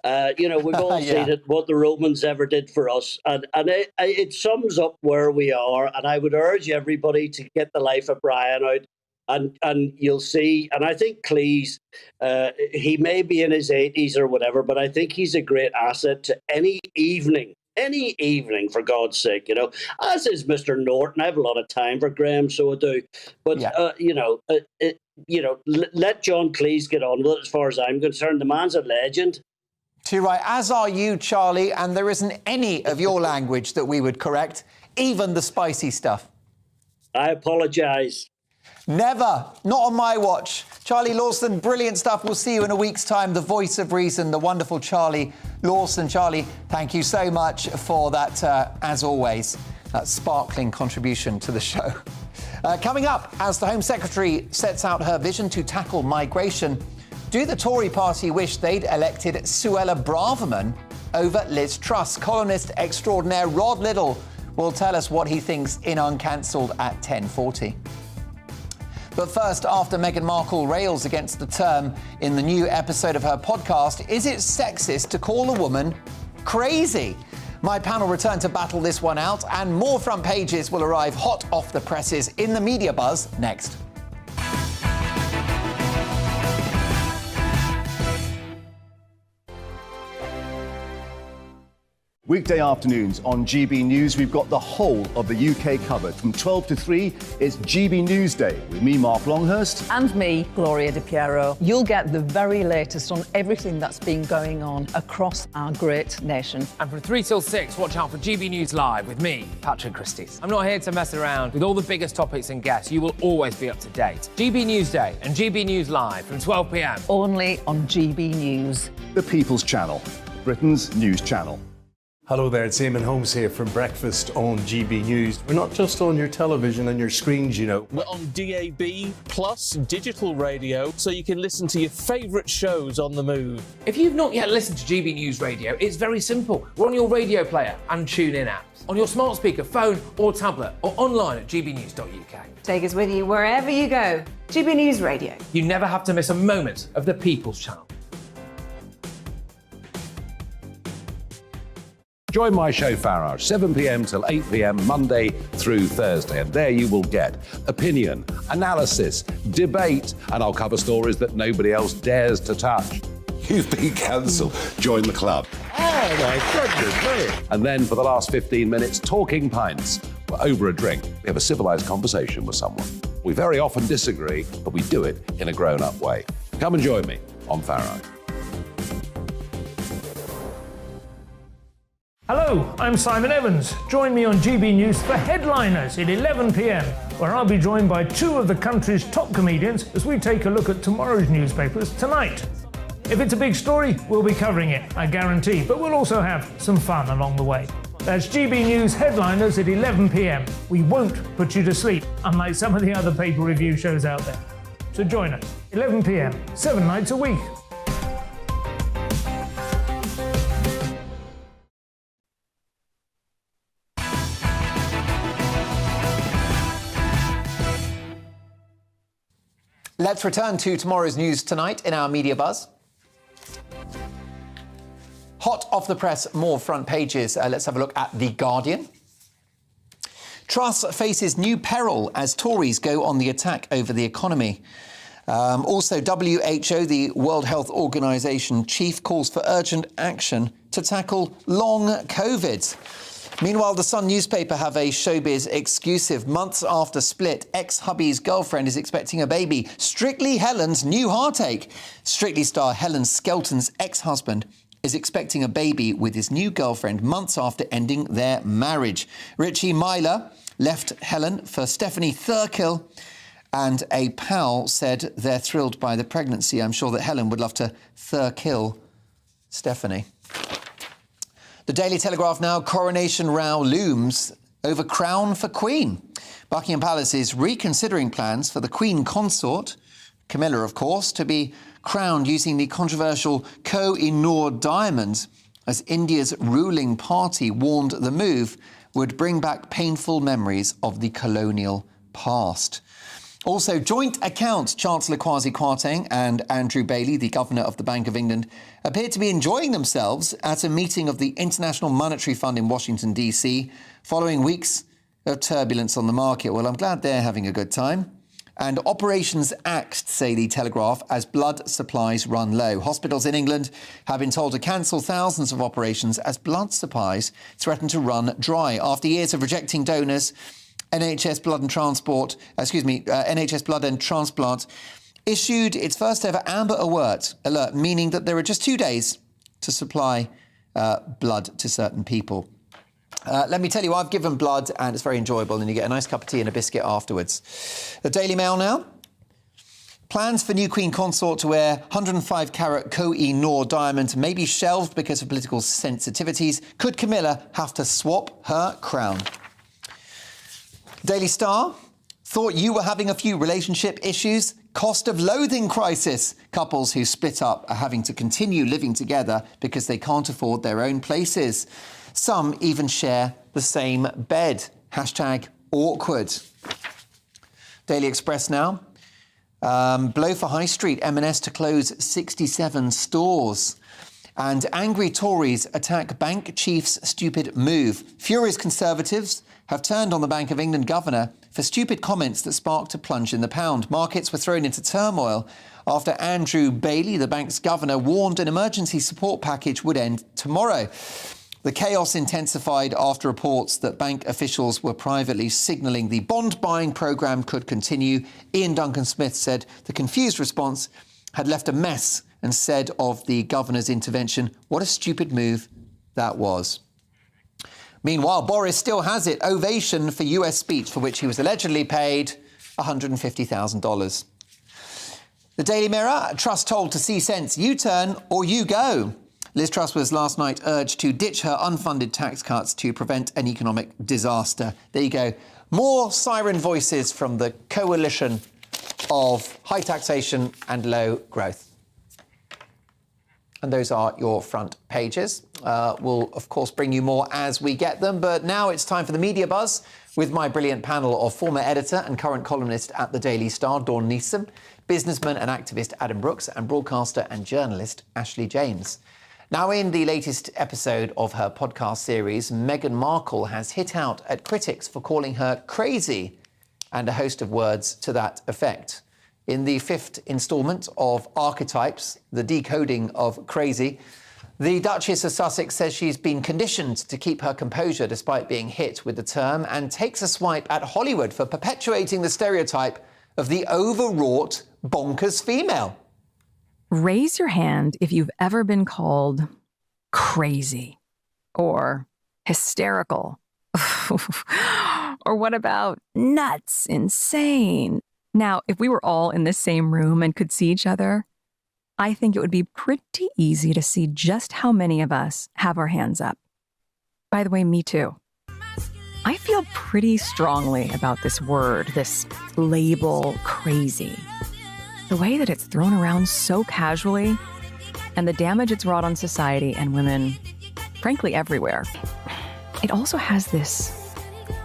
We've all seen it, what the Romans ever did for us. And it sums up where we are. And I would urge everybody to get The Life of Brian out. And you'll see, and I think Cleese, he may be in his 80s or whatever, but I think he's a great asset to any evening, for God's sake, as is Mr. Norton. I have a lot of time for Graham, so I do. But, let John Cleese get on with it as far as I'm concerned. The man's a legend. Too right, as are you, Charlie, and there isn't any of your language that we would correct, even the spicy stuff. I apologise. Never, not on my watch. Charlie Lawson, brilliant stuff. We'll see you in a week's time. The voice of reason, the wonderful Charlie Lawson. Charlie, thank you so much for that, as always, that sparkling contribution to the show. Coming up, as the Home Secretary sets out her vision to tackle migration, Do the Tory party wish they'd elected Suella Bravaman over Liz Truss? Columnist extraordinaire Rod Liddle will tell us what he thinks in Uncancelled at 10:40. But first, after Meghan Markle rails against the term in the new episode of her podcast, is it sexist to call a woman crazy? My panel return to battle this one out, and more front pages will arrive hot off the presses in the media buzz next. Weekday afternoons on GB News, we've got the whole of the UK covered. From 12 to 3, it's GB News Day with me, Mark Longhurst. And me, Gloria De Piero. You'll get the very latest on everything that's been going on across our great nation. And from 3 till 6, watch out for GB News Live with me, Patrick Christys. I'm not here to mess around with all the biggest topics and guests. You will always be up to date. GB News Day and GB News Live from 12 p.m. Only on GB News. The People's Channel, Britain's news channel. Hello there, it's Eamon Holmes here from Breakfast on GB News. We're not just on your television and your screens, you know. We're on DAB plus digital radio, so you can listen to your favourite shows on the move. If you've not yet listened to GB News Radio, it's very simple. We're on your radio player and TuneIn apps, on your smart speaker, phone or tablet, or online at gbnews.uk. Take us with you wherever you go. GB News Radio. You never have to miss a moment of the People's Channel. Join my show Farage, 7 p.m. till 8 p.m. Monday through Thursday, and there you will get opinion, analysis, debate, and I'll cover stories that nobody else dares to touch. You've been cancelled. Join the club. Oh my goodness me. And then for the last 15 minutes, talking pints. We're over a drink. We have a civilised conversation with someone. We very often disagree, but we do it in a grown-up way. Come and join me on Farage. Hello, I'm Simon Evans. Join me on GB News for Headliners at 11 p.m, where I'll be joined by two of the country's top comedians as we take a look at tomorrow's newspapers tonight. If it's a big story, we'll be covering it, I guarantee, but we'll also have some fun along the way. That's GB News Headliners at 11 p.m. We won't put you to sleep, unlike some of the other paper review shows out there. So join us, 11 p.m, 7 nights a week. Let's return to tomorrow's news tonight in our media buzz. Hot off the press, more front pages. Let's have a look at The Guardian. Truss faces new peril as Tories go on the attack over the economy. Also, WHO, the World Health Organization chief, calls for urgent action to tackle long COVID. Meanwhile, the Sun newspaper have a showbiz exclusive. Months after split, ex-hubby's girlfriend is expecting a baby. Strictly Helen's new heartache. Strictly star Helen Skelton's ex-husband is expecting a baby with his new girlfriend months after ending their marriage. Richie Myler left Helen for Stephanie Thurkill, and a pal said they're thrilled by the pregnancy. I'm sure that Helen would love to Thurkill Stephanie. The Daily Telegraph now, coronation row looms over crown for Queen. Buckingham Palace is reconsidering plans for the Queen consort, Camilla of course, to be crowned using the controversial Koh-i-Noor diamond, as India's ruling party warned the move would bring back painful memories of the colonial past. Also, joint accounts. Chancellor Kwasi Kwarteng and Andrew Bailey, the Governor of the Bank of England, appeared to be enjoying themselves at a meeting of the International Monetary Fund in Washington, D.C., following weeks of turbulence on the market. Well, I'm glad they're having a good time. And operations axed, say the Telegraph, as blood supplies run low. Hospitals in England have been told to cancel thousands of operations as blood supplies threaten to run dry. After years of rejecting donors, NHS Blood and Transplant issued its first ever Amber Alert, meaning that there are just 2 days to supply blood to certain people. Let me tell you, I've given blood and it's very enjoyable, and you get a nice cup of tea and a biscuit afterwards. The Daily Mail now. Plans for new Queen consort to wear 105-carat Koh-i-Noor diamond may be shelved because of political sensitivities. Could Camilla have to swap her crown? Daily Star. Thought you were having a few relationship issues? Cost of loathing crisis. Couples who split up are having to continue living together because they can't afford their own places. Some even share the same bed. Hashtag awkward. Daily Express now. Blow for High Street, M&S to close 67 stores. And angry Tories attack bank chief's stupid move. Furious Conservatives have turned on the Bank of England governor for stupid comments that sparked a plunge in the pound. Markets were thrown into turmoil after Andrew Bailey, the bank's governor, warned an emergency support package would end tomorrow. The chaos intensified after reports that bank officials were privately signalling the bond buying programme could continue. Ian Duncan-Smith said the confused response had left a mess and said of the governor's intervention, what a stupid move that was. Meanwhile, Boris still has it. Ovation for US speech for which he was allegedly paid $150,000. The Daily Mirror, Truss told to see sense, you turn or you go. Liz Truss was last night urged to ditch her unfunded tax cuts to prevent an economic disaster. There you go. More siren voices from the coalition of high taxation and low growth. And those are your front pages. We'll, of course, bring you more as we get them. But now it's time for the Media Buzz with my brilliant panel of former editor and current columnist at the Daily Star, Dawn Neeson, businessman and activist Adam Brooks, and broadcaster and journalist Ashley James. Now, in the latest episode of her podcast series, Meghan Markle has hit out at critics for calling her crazy and a host of words to that effect. In the fifth instalment of Archetypes, the decoding of crazy, the Duchess of Sussex says she's been conditioned to keep her composure despite being hit with the term and takes a swipe at Hollywood for perpetuating the stereotype of the overwrought, bonkers female. Raise your hand if you've ever been called crazy or hysterical. Or what about nuts, insane? Now, if we were all in the same room and could see each other, I think it would be pretty easy to see just how many of us have our hands up. By the way, me too. I feel pretty strongly about this word, this label, crazy. The way that it's thrown around so casually and the damage it's wrought on society and women, frankly, everywhere. It also has this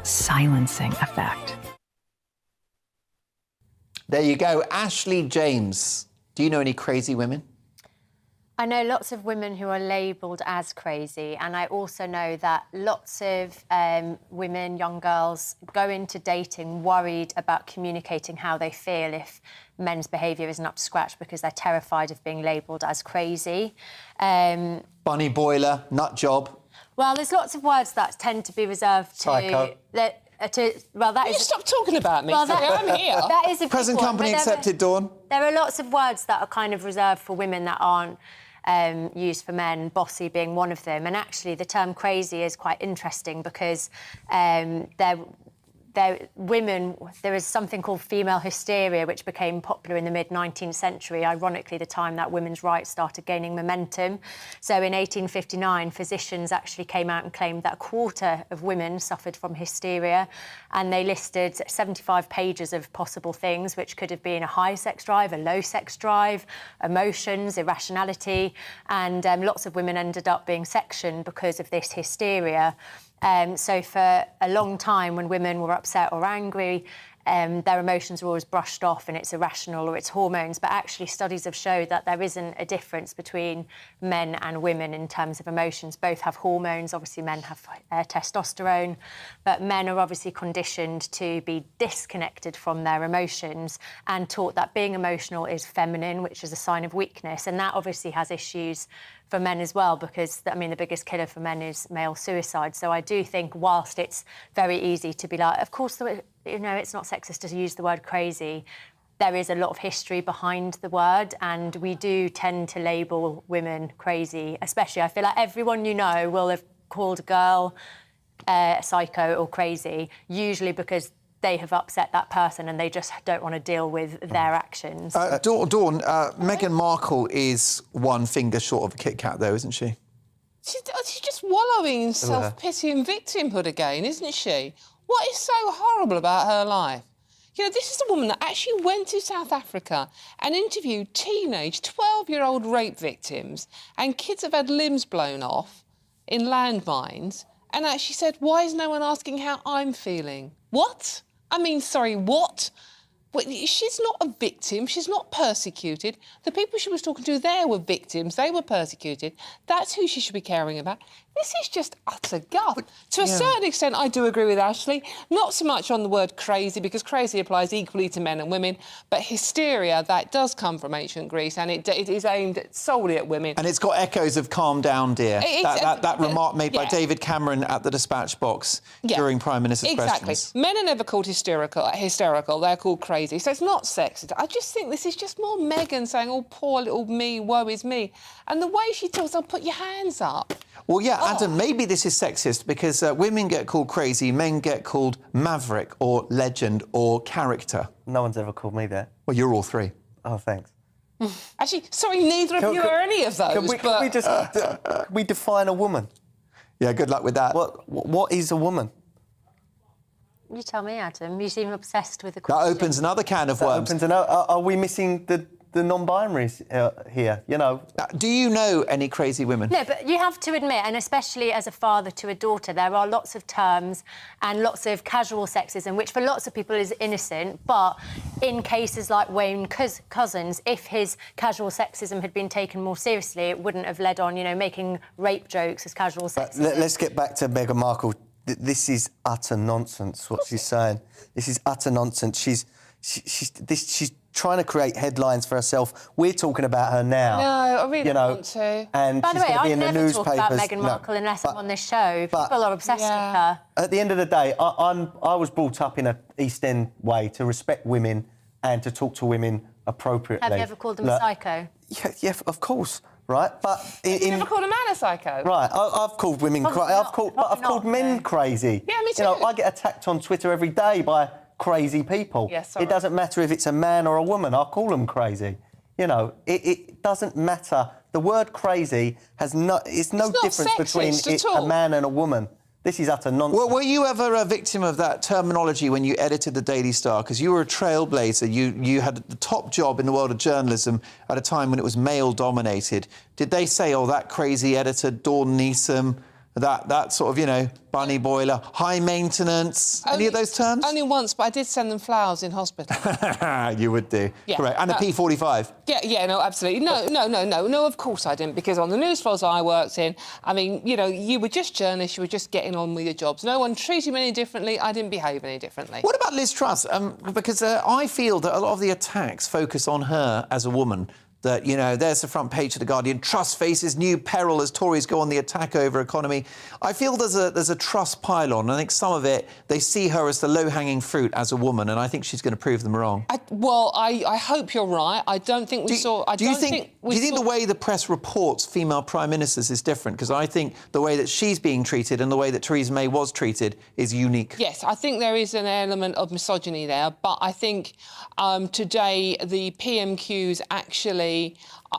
silencing effect. There you go. Ashley James. Do you know any crazy women? I know lots of women who are labelled as crazy, and I also know that lots of women, young girls, go into dating worried about communicating how they feel if men's behaviour isn't up to scratch because they're terrified of being labelled as crazy. Bunny boiler, nut job. Well, there's lots of words that tend to be reserved to... Psycho. Will you stop talking about me? Well, I'm here. That is a Present good one, company but accepted, Dawn. There are lots of words that are kind of reserved for women that aren't used for men, bossy being one of them. And actually, the term crazy is quite interesting because there is something called female hysteria, which became popular in the mid-19th century, ironically the time that women's rights started gaining momentum. So in 1859, physicians actually came out and claimed that a quarter of women suffered from hysteria, and they listed 75 pages of possible things, which could have been a high sex drive, a low sex drive, emotions, irrationality, and lots of women ended up being sectioned because of this hysteria. So for a long time, when women were upset or angry, their emotions were always brushed off and it's irrational or it's hormones. But actually, studies have showed that there isn't a difference between men and women in terms of emotions. Both have hormones. Obviously, men have testosterone, but men are obviously conditioned to be disconnected from their emotions and taught that being emotional is feminine, which is a sign of weakness. And that obviously has issues for men as well, because, I mean, the biggest killer for men is male suicide. So I do think whilst it's very easy to be like, of course, you know, it's not sexist to use the word crazy, there is a lot of history behind the word, and we do tend to label women crazy, especially. I feel like everyone you know will have called a girl psycho or crazy, usually because they have upset that person and they just don't want to deal with their actions. Dawn, Meghan Markle is one finger short of a Kit Kat, though, isn't she? She's just wallowing in self-pity and victimhood again, isn't she? What is so horrible about her life? You know, this is a woman that actually went to South Africa and interviewed teenage 12-year-old rape victims and kids have had limbs blown off in landmines, and actually said, why is no one asking how I'm feeling? What? I mean, sorry, what? Well, she's not a victim. She's not persecuted. The people she was talking to there were victims. They were persecuted. That's who she should be caring about. This is just utter guff. To a certain extent, I do agree with Ashley. Not so much on the word crazy, because crazy applies equally to men and women, but hysteria, that does come from ancient Greece, and it is aimed solely at women. And it's got echoes of calm down, dear. That remark made by David Cameron at the dispatch box during Prime Minister's questions. Men are never called hysterical. They're called crazy. So it's not sexist. I just think this is just more Meghan saying, oh, poor little me, woe is me. And the way she talks, I'll put your hands up. Well, yeah, Adam, maybe this is sexist because women get called crazy, men get called maverick or legend or character. No one's ever called me that. Well, you're all three. Oh, thanks. Actually, sorry, neither of you are any of those. Can we define a woman? Yeah, good luck with that. What is a woman? You tell me, Adam. You seem obsessed with the That question. opens another can of worms. Are we missing the non-binaries here, you know? Do you know any crazy women? No, but you have to admit, and especially as a father to a daughter, there are lots of terms and lots of casual sexism, which for lots of people is innocent, but in cases like Wayne Couzens, if his casual sexism had been taken more seriously, it wouldn't have led on, you know, making rape jokes as casual sexism. Let's get back to Meghan Markle. This is utter nonsense, what she's saying. This is utter nonsense. She's trying to create headlines for herself. We're talking about her now. No, I really don't want to. And by the way, I never talk about newspapers. Meghan Markle unless I'm on this show. People are obsessed with her. At the end of the day, I was brought up in an East End way to respect women and to talk to women appropriately. Have you ever called them a psycho? Yeah, of course. Right, but you never called a man a psycho? Right, I've called women crazy. I've called men crazy. Yeah, me too. You know, I get attacked on Twitter every day by crazy people. Yes, it doesn't matter if it's a man or a woman. I'll call them crazy. You know, it doesn't matter. The word crazy has it's no difference between a man and a woman. This is utter nonsense. Well, were you ever a victim of that terminology when you edited the Daily Star? Because you were a trailblazer. You had the top job in the world of journalism at a time when it was male-dominated. Did they say, oh, that crazy editor, Dawn Neeson, that sort of, you know, bunny boiler, high maintenance, any of those terms? Only once, but I did send them flowers in hospital. You would do. Yeah. Correct. And a P45. Yeah, no, absolutely. No, of course I didn't, because on the news floors I worked in, I mean, you know, you were just journalists, you were just getting on with your jobs. No one treated me any differently, I didn't behave any differently. What about Liz Truss? Because I feel that a lot of the attacks focus on her as a woman. That, you know, there's the front page of The Guardian. Truss faces new peril as Tories go on the attack over economy. I feel there's a Truss pylon. I think some of it, they see her as the low-hanging fruit as a woman, and I think she's going to prove them wrong. I hope you're right. I don't think we saw... Do you think the way the press reports female prime ministers is different? Because I think the way that she's being treated and the way that Theresa May was treated is unique. Yes, I think there is an element of misogyny there, but I think today the PMQs actually...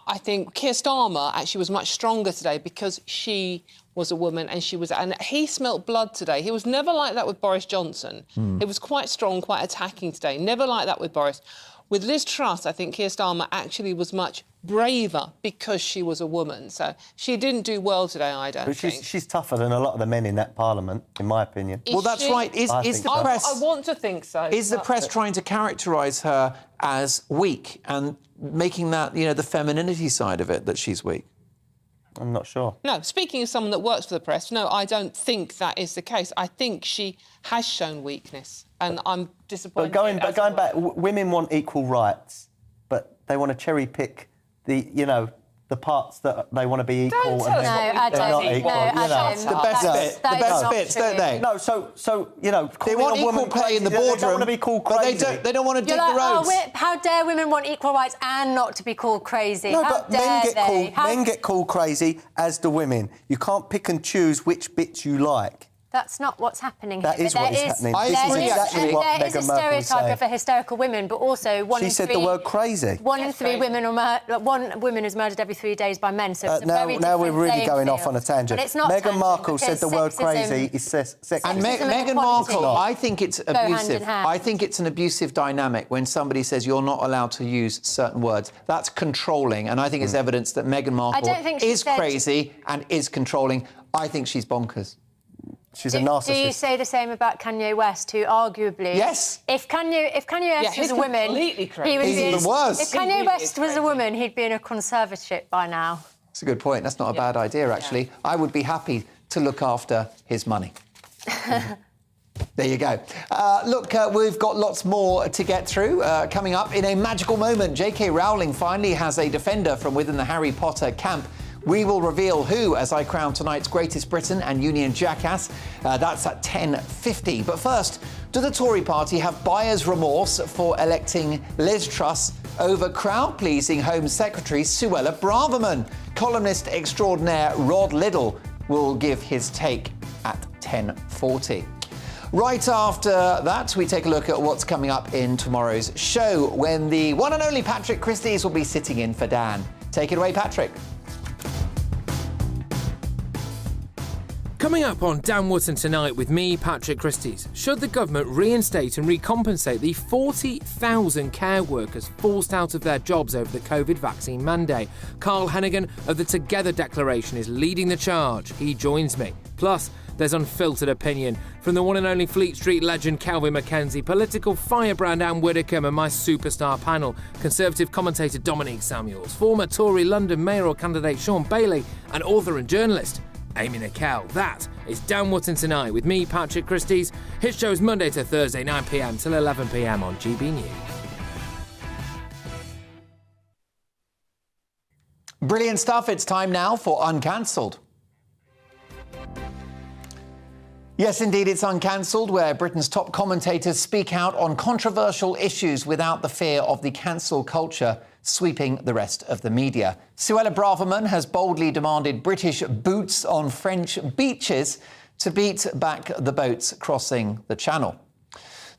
I think Keir Starmer actually was much stronger today because she was a woman and he smelt blood today. He was never like that with Boris Johnson. It was quite strong, quite attacking today. Never like that with Boris. With Liz Truss, I think Keir Starmer actually was much braver because she was a woman. So she didn't do well today, I don't think. She's tougher than a lot of the men in that parliament, in my opinion. Well, that's right. Is the press... I want to think so. Is the press trying to characterise her as weak and making that, you know, the femininity side of it, that she's weak? I'm not sure. No, speaking as someone that works for the press, no, I don't think that is the case. I think she has shown weakness, and I'm disappointed. But going back, women want equal rights, but they want to cherry pick the parts that they want to be equal and they're not equal. The best bits, don't they? No, so you know, they want equal pay in the boardroom. They don't want to be called crazy. They don't want to dig the roads. How dare women want equal rights and not to be called crazy? No, but men get called crazy, as do women. You can't pick and choose which bits you like. That's not what's happening That here. is what is happening. This is exactly what There is a Meghan Markle is stereotype saying. of a hysterical women, but also She said the word crazy. One in three women one woman is murdered every 3 days by men. So it's a very now we're different really playing going off field. on a tangent. But it's not Meghan Markle because said the word sexism- crazy is sexist. And Sexism and Meghan equality Markle, I think it's go hand in abusive. hand. I think it's an abusive dynamic when somebody says you're not allowed to use certain words. That's controlling, and I think it's evidence that Meghan Markle don't think she is said- crazy and is controlling. I think she's bonkers. She's a narcissist. Do you say the same about Kanye West, who arguably... Yes. If Kanye West he's was a woman... completely crazy. He would He's be even worse. If Kanye West was a woman, he'd be in a conservatorship by now. That's a good point. That's not a bad idea, actually. I would be happy to look after his money. There you go. Look, we've got lots more to get through. Coming up in a magical moment, J.K. Rowling finally has a defender from within the Harry Potter camp. We will reveal who as I crown tonight's Greatest Britain and Union Jackass. That's at 10:50. But first, do the Tory party have buyer's remorse for electing Liz Truss over crowd-pleasing Home Secretary Suella Braverman? Columnist extraordinaire Rod Liddle will give his take at 10:40. Right after that, we take a look at what's coming up in tomorrow's show, when the one and only Patrick Christys will be sitting in for Dan. Take it away, Patrick. Coming up on Dan Wootton tonight with me, Patrick Christys. Should the government reinstate and recompensate the 40,000 care workers forced out of their jobs over the COVID vaccine mandate? Carl Hennigan of the Together Declaration is leading the charge. He joins me. Plus, there's unfiltered opinion from the one and only Fleet Street legend Kelvin Mackenzie, political firebrand Anne Widdecombe, and my superstar panel, Conservative commentator Dominique Samuels, former Tory London mayoral candidate Sean Bailey, and author and journalist Amy Nickel. That is Dan Wootton tonight with me, Patrick Christys. His show is Monday to Thursday, 9 p.m. till 11 p.m. on GB News. Brilliant stuff. It's time now for Uncancelled. Yes, indeed, it's Uncancelled, where Britain's top commentators speak out on controversial issues without the fear of the cancel culture sweeping the rest of the media. Suella Braverman has boldly demanded British boots on French beaches to beat back the boats crossing the Channel.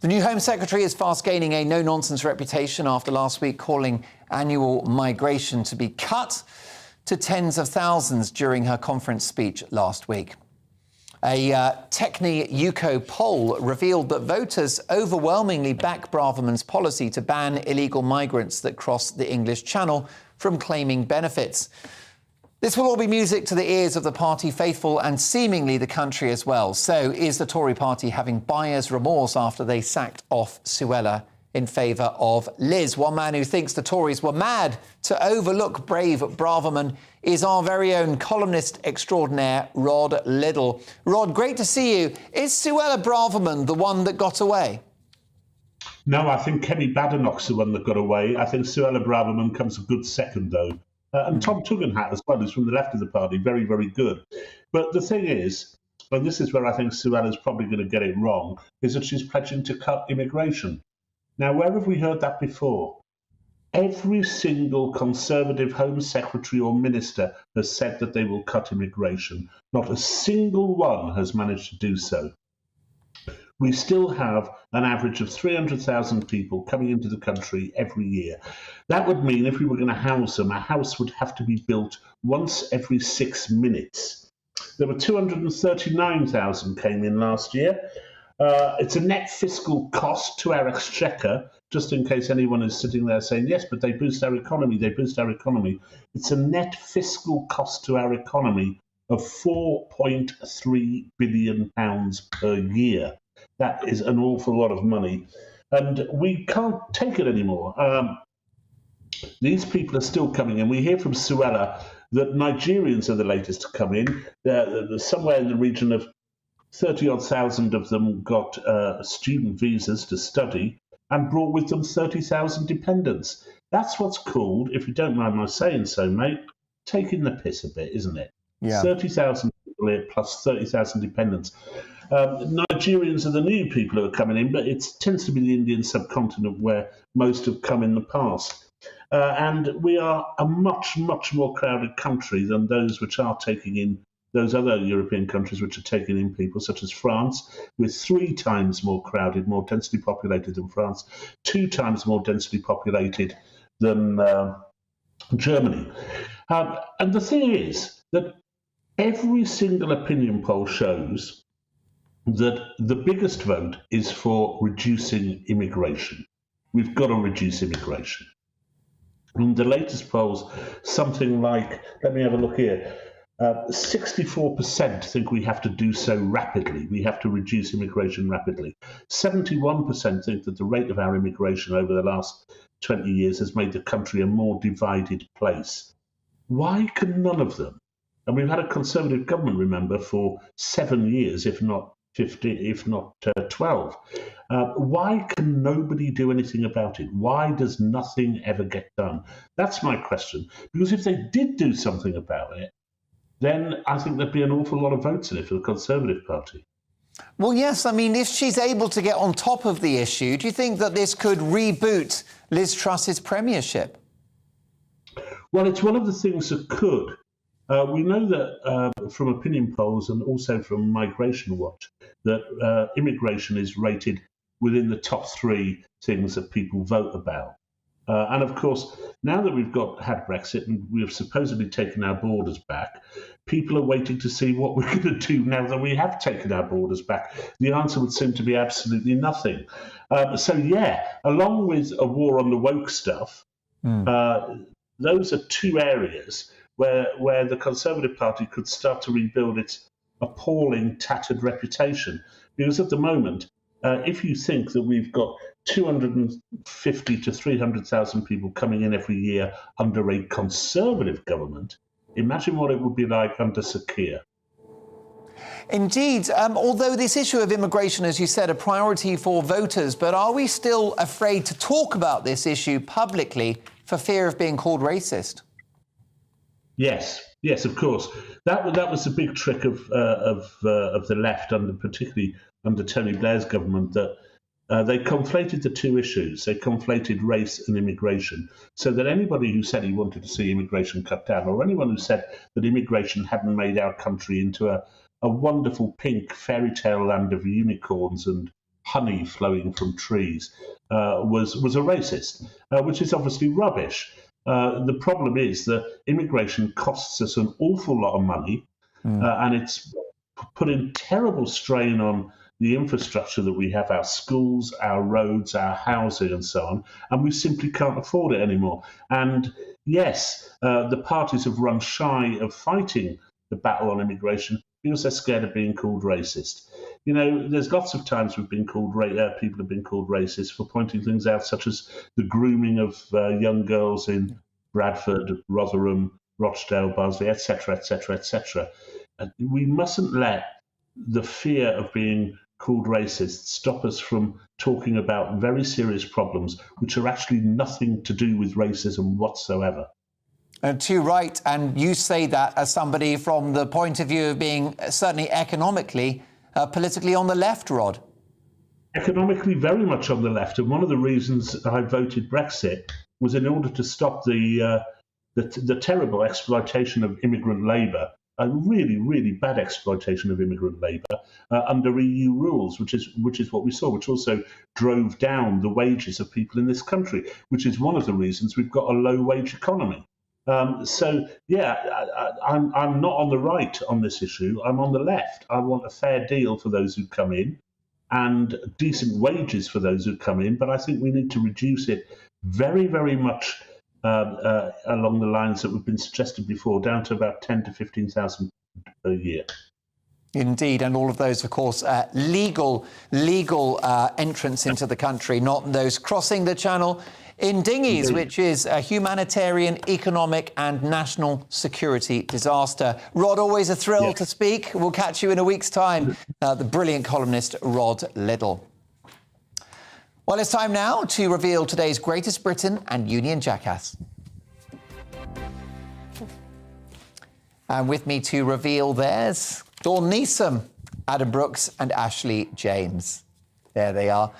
The new Home Secretary is fast gaining a no-nonsense reputation after last week calling annual migration to be cut to tens of thousands during her conference speech last week. A Techni-UCO poll revealed that voters overwhelmingly back Braverman's policy to ban illegal migrants that cross the English Channel from claiming benefits. This will all be music to the ears of the party faithful and seemingly the country as well. So is the Tory party having buyer's remorse after they sacked off Suella in favour of Liz? One man who thinks the Tories were mad to overlook brave Braverman is our very own columnist extraordinaire, Rod Liddle. Rod, great to see you. Is Suella Braverman the one that got away? No, I think Kenny Badenoch's the one that got away. I think Suella Braverman comes a good second, though. And Tom Tugendhat as well, who's from the left of the party, very, very good. But the thing is, and this is where I think Suella's probably going to get it wrong, is that she's pledging to cut immigration. Now, where have we heard that before? Every single Conservative Home Secretary or Minister has said that they will cut immigration. Not a single one has managed to do so. We still have an average of 300,000 people coming into the country every year. That would mean if we were going to house them, a house would have to be built once every 6 minutes. There were 239,000 came in last year. It's a net fiscal cost to our exchequer, just in case anyone is sitting there saying, yes, but they boost our economy, they boost our economy. It's a net fiscal cost to our economy of £4.3 billion per year. That is an awful lot of money. And we can't take it anymore. These people are still coming in. We hear from Suella that Nigerians are the latest to come in. There's somewhere in the region of 30-odd thousand of them got student visas to study and brought with them 30,000 dependents. That's what's called, if you don't mind my saying so, mate, taking the piss a bit, isn't it? Yeah. 30,000 people here plus 30,000 dependents. Nigerians are the new people who are coming in, but it tends to be the Indian subcontinent where most have come in the past. And we are a much, much more crowded country than those which are taking in those other European countries which are taking in people, such as France, with 3 times more crowded, more densely populated than France, 2 times more densely populated than Germany. And the thing is that every single opinion poll shows that the biggest vote is for reducing immigration. We've got to reduce immigration. In the latest polls, something like, let me have a look here, 64% think we have to do so rapidly. We have to reduce immigration rapidly. 71% think that the rate of our immigration over the last 20 years has made the country a more divided place. Why can none of them? And we've had a Conservative government, remember, for 7 years, if not 12. Why can nobody do anything about it? Why does nothing ever get done? That's my question. Because if they did do something about it, then I think there'd be an awful lot of votes in it for the Conservative Party. Well, yes, I mean, if she's able to get on top of the issue, do you think that this could reboot Liz Truss's premiership? Well, it's one of the things that could. We know that from opinion polls and also from Migration Watch that immigration is rated within the top 3 things that people vote about. And of course, now that we've had Brexit and we have supposedly taken our borders back, people are waiting to see what we're going to do now that we have taken our borders back. The answer would seem to be absolutely nothing. So yeah, along with a war on the woke stuff, those are 2 areas where the Conservative Party could start to rebuild its appalling, tattered reputation. Because at the moment, if you think that we've got 250 to 300,000 people coming in every year under a Conservative government, imagine what it would be like under Sir Keir. Indeed, although this issue of immigration, as you said, a priority for voters, but are we still afraid to talk about this issue publicly for fear of being called racist? Yes, of course. That was the big trick of the left, particularly under Tony Blair's government, that they conflated the 2 issues. They conflated race and immigration, so that anybody who said he wanted to see immigration cut down, or anyone who said that immigration hadn't made our country into a wonderful pink fairy tale land of unicorns and honey flowing from trees, was a racist, which is obviously rubbish. The problem is that immigration costs us an awful lot of money, and it's putting terrible strain on the infrastructure that we have, our schools, our roads, our housing and so on, and we simply can't afford it anymore. And yes, the parties have run shy of fighting the battle on immigration because they're scared of being called racist. You know, there's lots of times people have been called racist for pointing things out, such as the grooming of young girls in Bradford, Rotherham, Rochdale, Barnsley, etc., etc., etc. We mustn't let the fear of being called racist stop us from talking about very serious problems which are actually nothing to do with racism whatsoever. Too right, and you say that as somebody from the point of view of being certainly economically, politically on the left, Rod. Economically very much on the left, and one of the reasons I voted Brexit was in order to stop the terrible exploitation of immigrant labour, a really, really bad exploitation of immigrant labour under EU rules, which is what we saw, which also drove down the wages of people in this country, which is one of the reasons we've got a low-wage economy. So, yeah, I'm not on the right on this issue. I'm on the left. I want a fair deal for those who come in and decent wages for those who come in, but I think we need to reduce it very, very much along the lines that have been suggested before, down to about 10 to 15,000 a year. Indeed, and all of those, of course, legal entrance into the country, not those crossing the channel in dinghies, which is a humanitarian, economic and national security disaster. Rod, always a thrill to speak. We'll catch you in a week's time. The brilliant columnist Rod Liddle. Well, it's time now to reveal today's Greatest Britain and Union Jackass. And with me to reveal theirs, Dawn Neeson, Adam Brooks and Ashley James. There they are.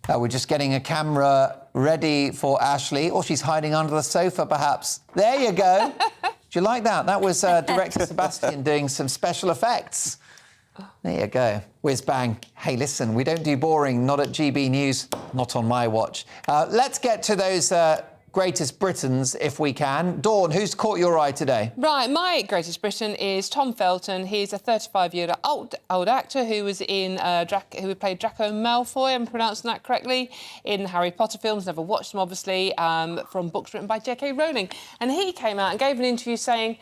We're just getting a camera ready for Ashley, or she's hiding under the sofa, perhaps. There you go. Do you like that? That was director Sebastian doing some special effects. There you go. Whiz bang. Hey, listen, we don't do boring, not at GB News, not on my watch. Let's get to those greatest Britons, if we can. Dawn, who's caught your eye today? Right, my greatest Briton is Tom Felton. He's a 35-year-old old actor who was in who played Draco Malfoy, I'm pronouncing that correctly, in the Harry Potter films. Never watched them, obviously, from books written by J.K. Rowling. And he came out and gave an interview saying,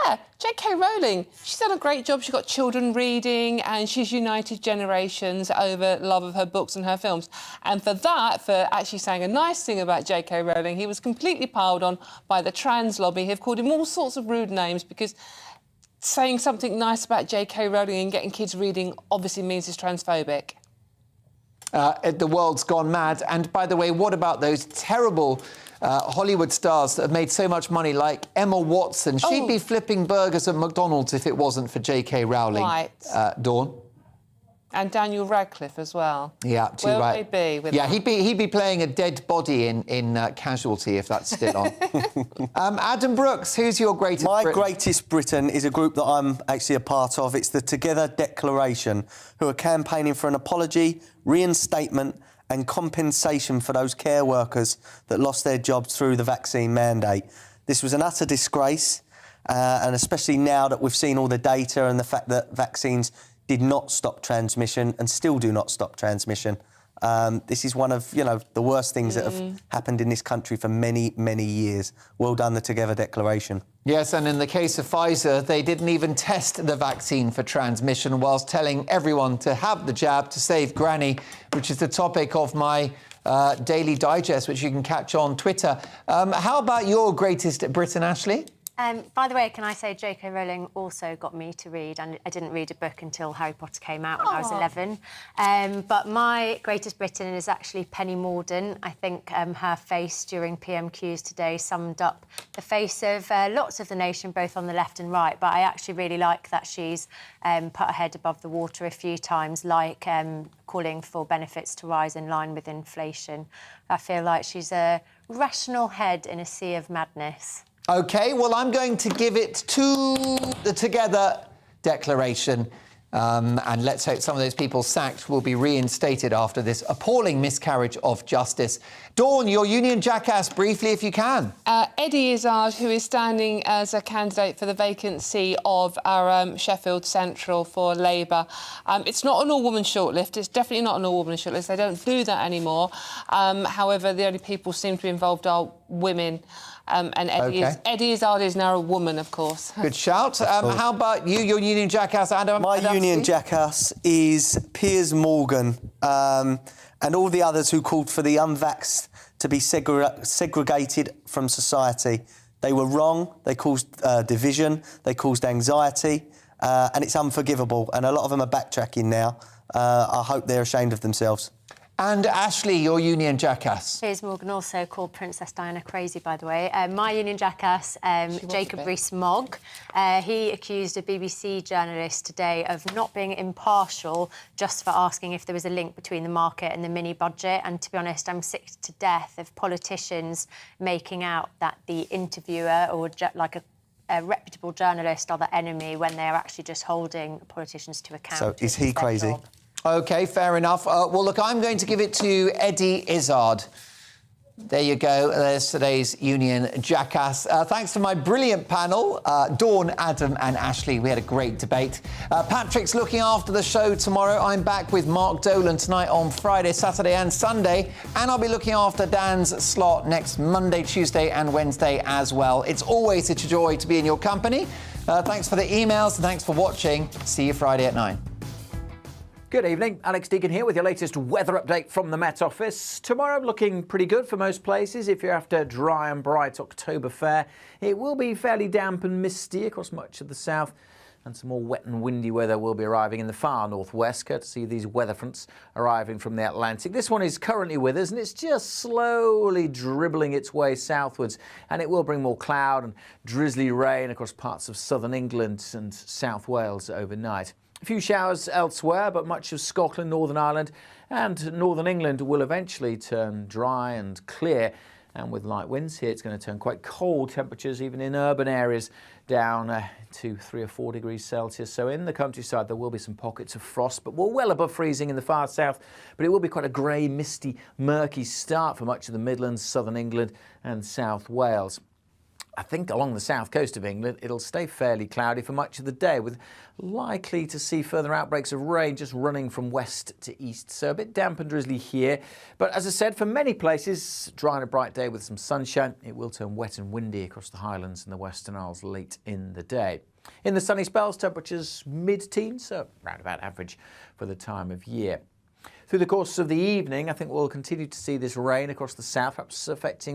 yeah, J.K. Rowling, she's done a great job. She's got children reading and she's united generations over love of her books and her films. And for that, for actually saying a nice thing about J.K. Rowling, he was completely piled on by the trans lobby, who've called him all sorts of rude names because saying something nice about J.K. Rowling and getting kids reading obviously means he's transphobic. The world's gone mad. And by the way, what about those terrible Hollywood stars that have made so much money, like Emma Watson? She'd be flipping burgers at McDonald's if it wasn't for J.K. Rowling. Right. Dawn? And Daniel Radcliffe as well. Yeah, too Where right. would they be with yeah, that? he'd be playing a dead body in Casualty if that's still on. Adam Brooks, who's your greatest My Briton? greatest Briton is a group that I'm actually a part of. It's the Together Declaration, who are campaigning for an apology, reinstatement and compensation for those care workers that lost their jobs through the vaccine mandate. This was an utter disgrace, and especially now that we've seen all the data and the fact that vaccines did not stop transmission and still do not stop transmission. This is one of, the worst things that have happened in this country for many, many years. Well done, the Together Declaration. Yes, and in the case of Pfizer, they didn't even test the vaccine for transmission whilst telling everyone to have the jab to save Granny, which is the topic of my Daily Digest, which you can catch on Twitter. How about your greatest Briton, Ashley? By the way, can I say J.K. Rowling also got me to read, and I didn't read a book until Harry Potter came out when I was 11. But my greatest Briton is actually Penny Mordaunt. I think her face during PMQs today summed up the face of lots of the nation, both on the left and right. But I actually really like that she's put her head above the water a few times, like calling for benefits to rise in line with inflation. I feel like she's a rational head in a sea of madness. OK, well, I'm going to give it to the Together Declaration. And let's hope some of those people sacked will be reinstated after this appalling miscarriage of justice. Dawn, your union jackass, briefly, if you can. Eddie Izzard, who is standing as a candidate for the vacancy of our Sheffield Central for Labour. It's not an all-woman shortlist. It's definitely not an all-woman shortlist. They don't do that anymore. However, the only people who seem to be involved are women. And Eddie Izzard is now a woman, of course. Good shout. How about you, your union jackass, Adam? My union jackass is Piers Morgan and all the others who called for the unvaxxed to be segregated from society. They were wrong. They caused division. They caused anxiety. And it's unforgivable. And a lot of them are backtracking now. I hope they're ashamed of themselves. And Ashley, your union jackass. Piers Morgan also called Princess Diana crazy, by the way. My union jackass, Jacob Rees-Mogg. He accused a BBC journalist today of not being impartial just for asking if there was a link between the market and the mini-budget. And to be honest, I'm sick to death of politicians making out that the interviewer or like a reputable journalist are the enemy when they're actually just holding politicians to account. So is he crazy? OK, fair enough. Well, look, I'm going to give it to Eddie Izzard. There you go. There's today's union jackass. Thanks to my brilliant panel, Dawn, Adam and Ashley. We had a great debate. Patrick's looking after the show tomorrow. I'm back with Mark Dolan tonight on Friday, Saturday and Sunday. And I'll be looking after Dan's slot next Monday, Tuesday and Wednesday as well. It's always such a joy to be in your company. Thanks for the emails and thanks for watching. See you Friday at 9. Good evening, Alex Deacon here with your latest weather update from the Met Office. Tomorrow looking pretty good for most places. If you're after dry and bright October fare, it will be fairly damp and misty across much of the south, and some more wet and windy weather will be arriving in the far northwest, courtesy of these weather fronts arriving from the Atlantic. This one is currently with us and it's just slowly dribbling its way southwards, and it will bring more cloud and drizzly rain across parts of southern England and South Wales overnight. A few showers elsewhere, but much of Scotland, Northern Ireland and Northern England will eventually turn dry and clear And with light winds here, it's going to turn quite cold. Temperatures even in urban areas down to 3 or 4 degrees Celsius. So in the countryside, there will be some pockets of frost, but we're well above freezing in the far south. But it will be quite a grey, misty, murky start for much of the Midlands, southern England and South Wales. I think along the south coast of England, it'll stay fairly cloudy for much of the day, with likely to see further outbreaks of rain just running from west to east. So a bit damp and drizzly here. But as I said, for many places, dry and a bright day with some sunshine. It will turn wet and windy across the Highlands and the Western Isles late in the day. In the sunny spells, temperatures mid-teens, so round about average for the time of year. Through the course of the evening, I think we'll continue to see this rain across the south, perhaps affecting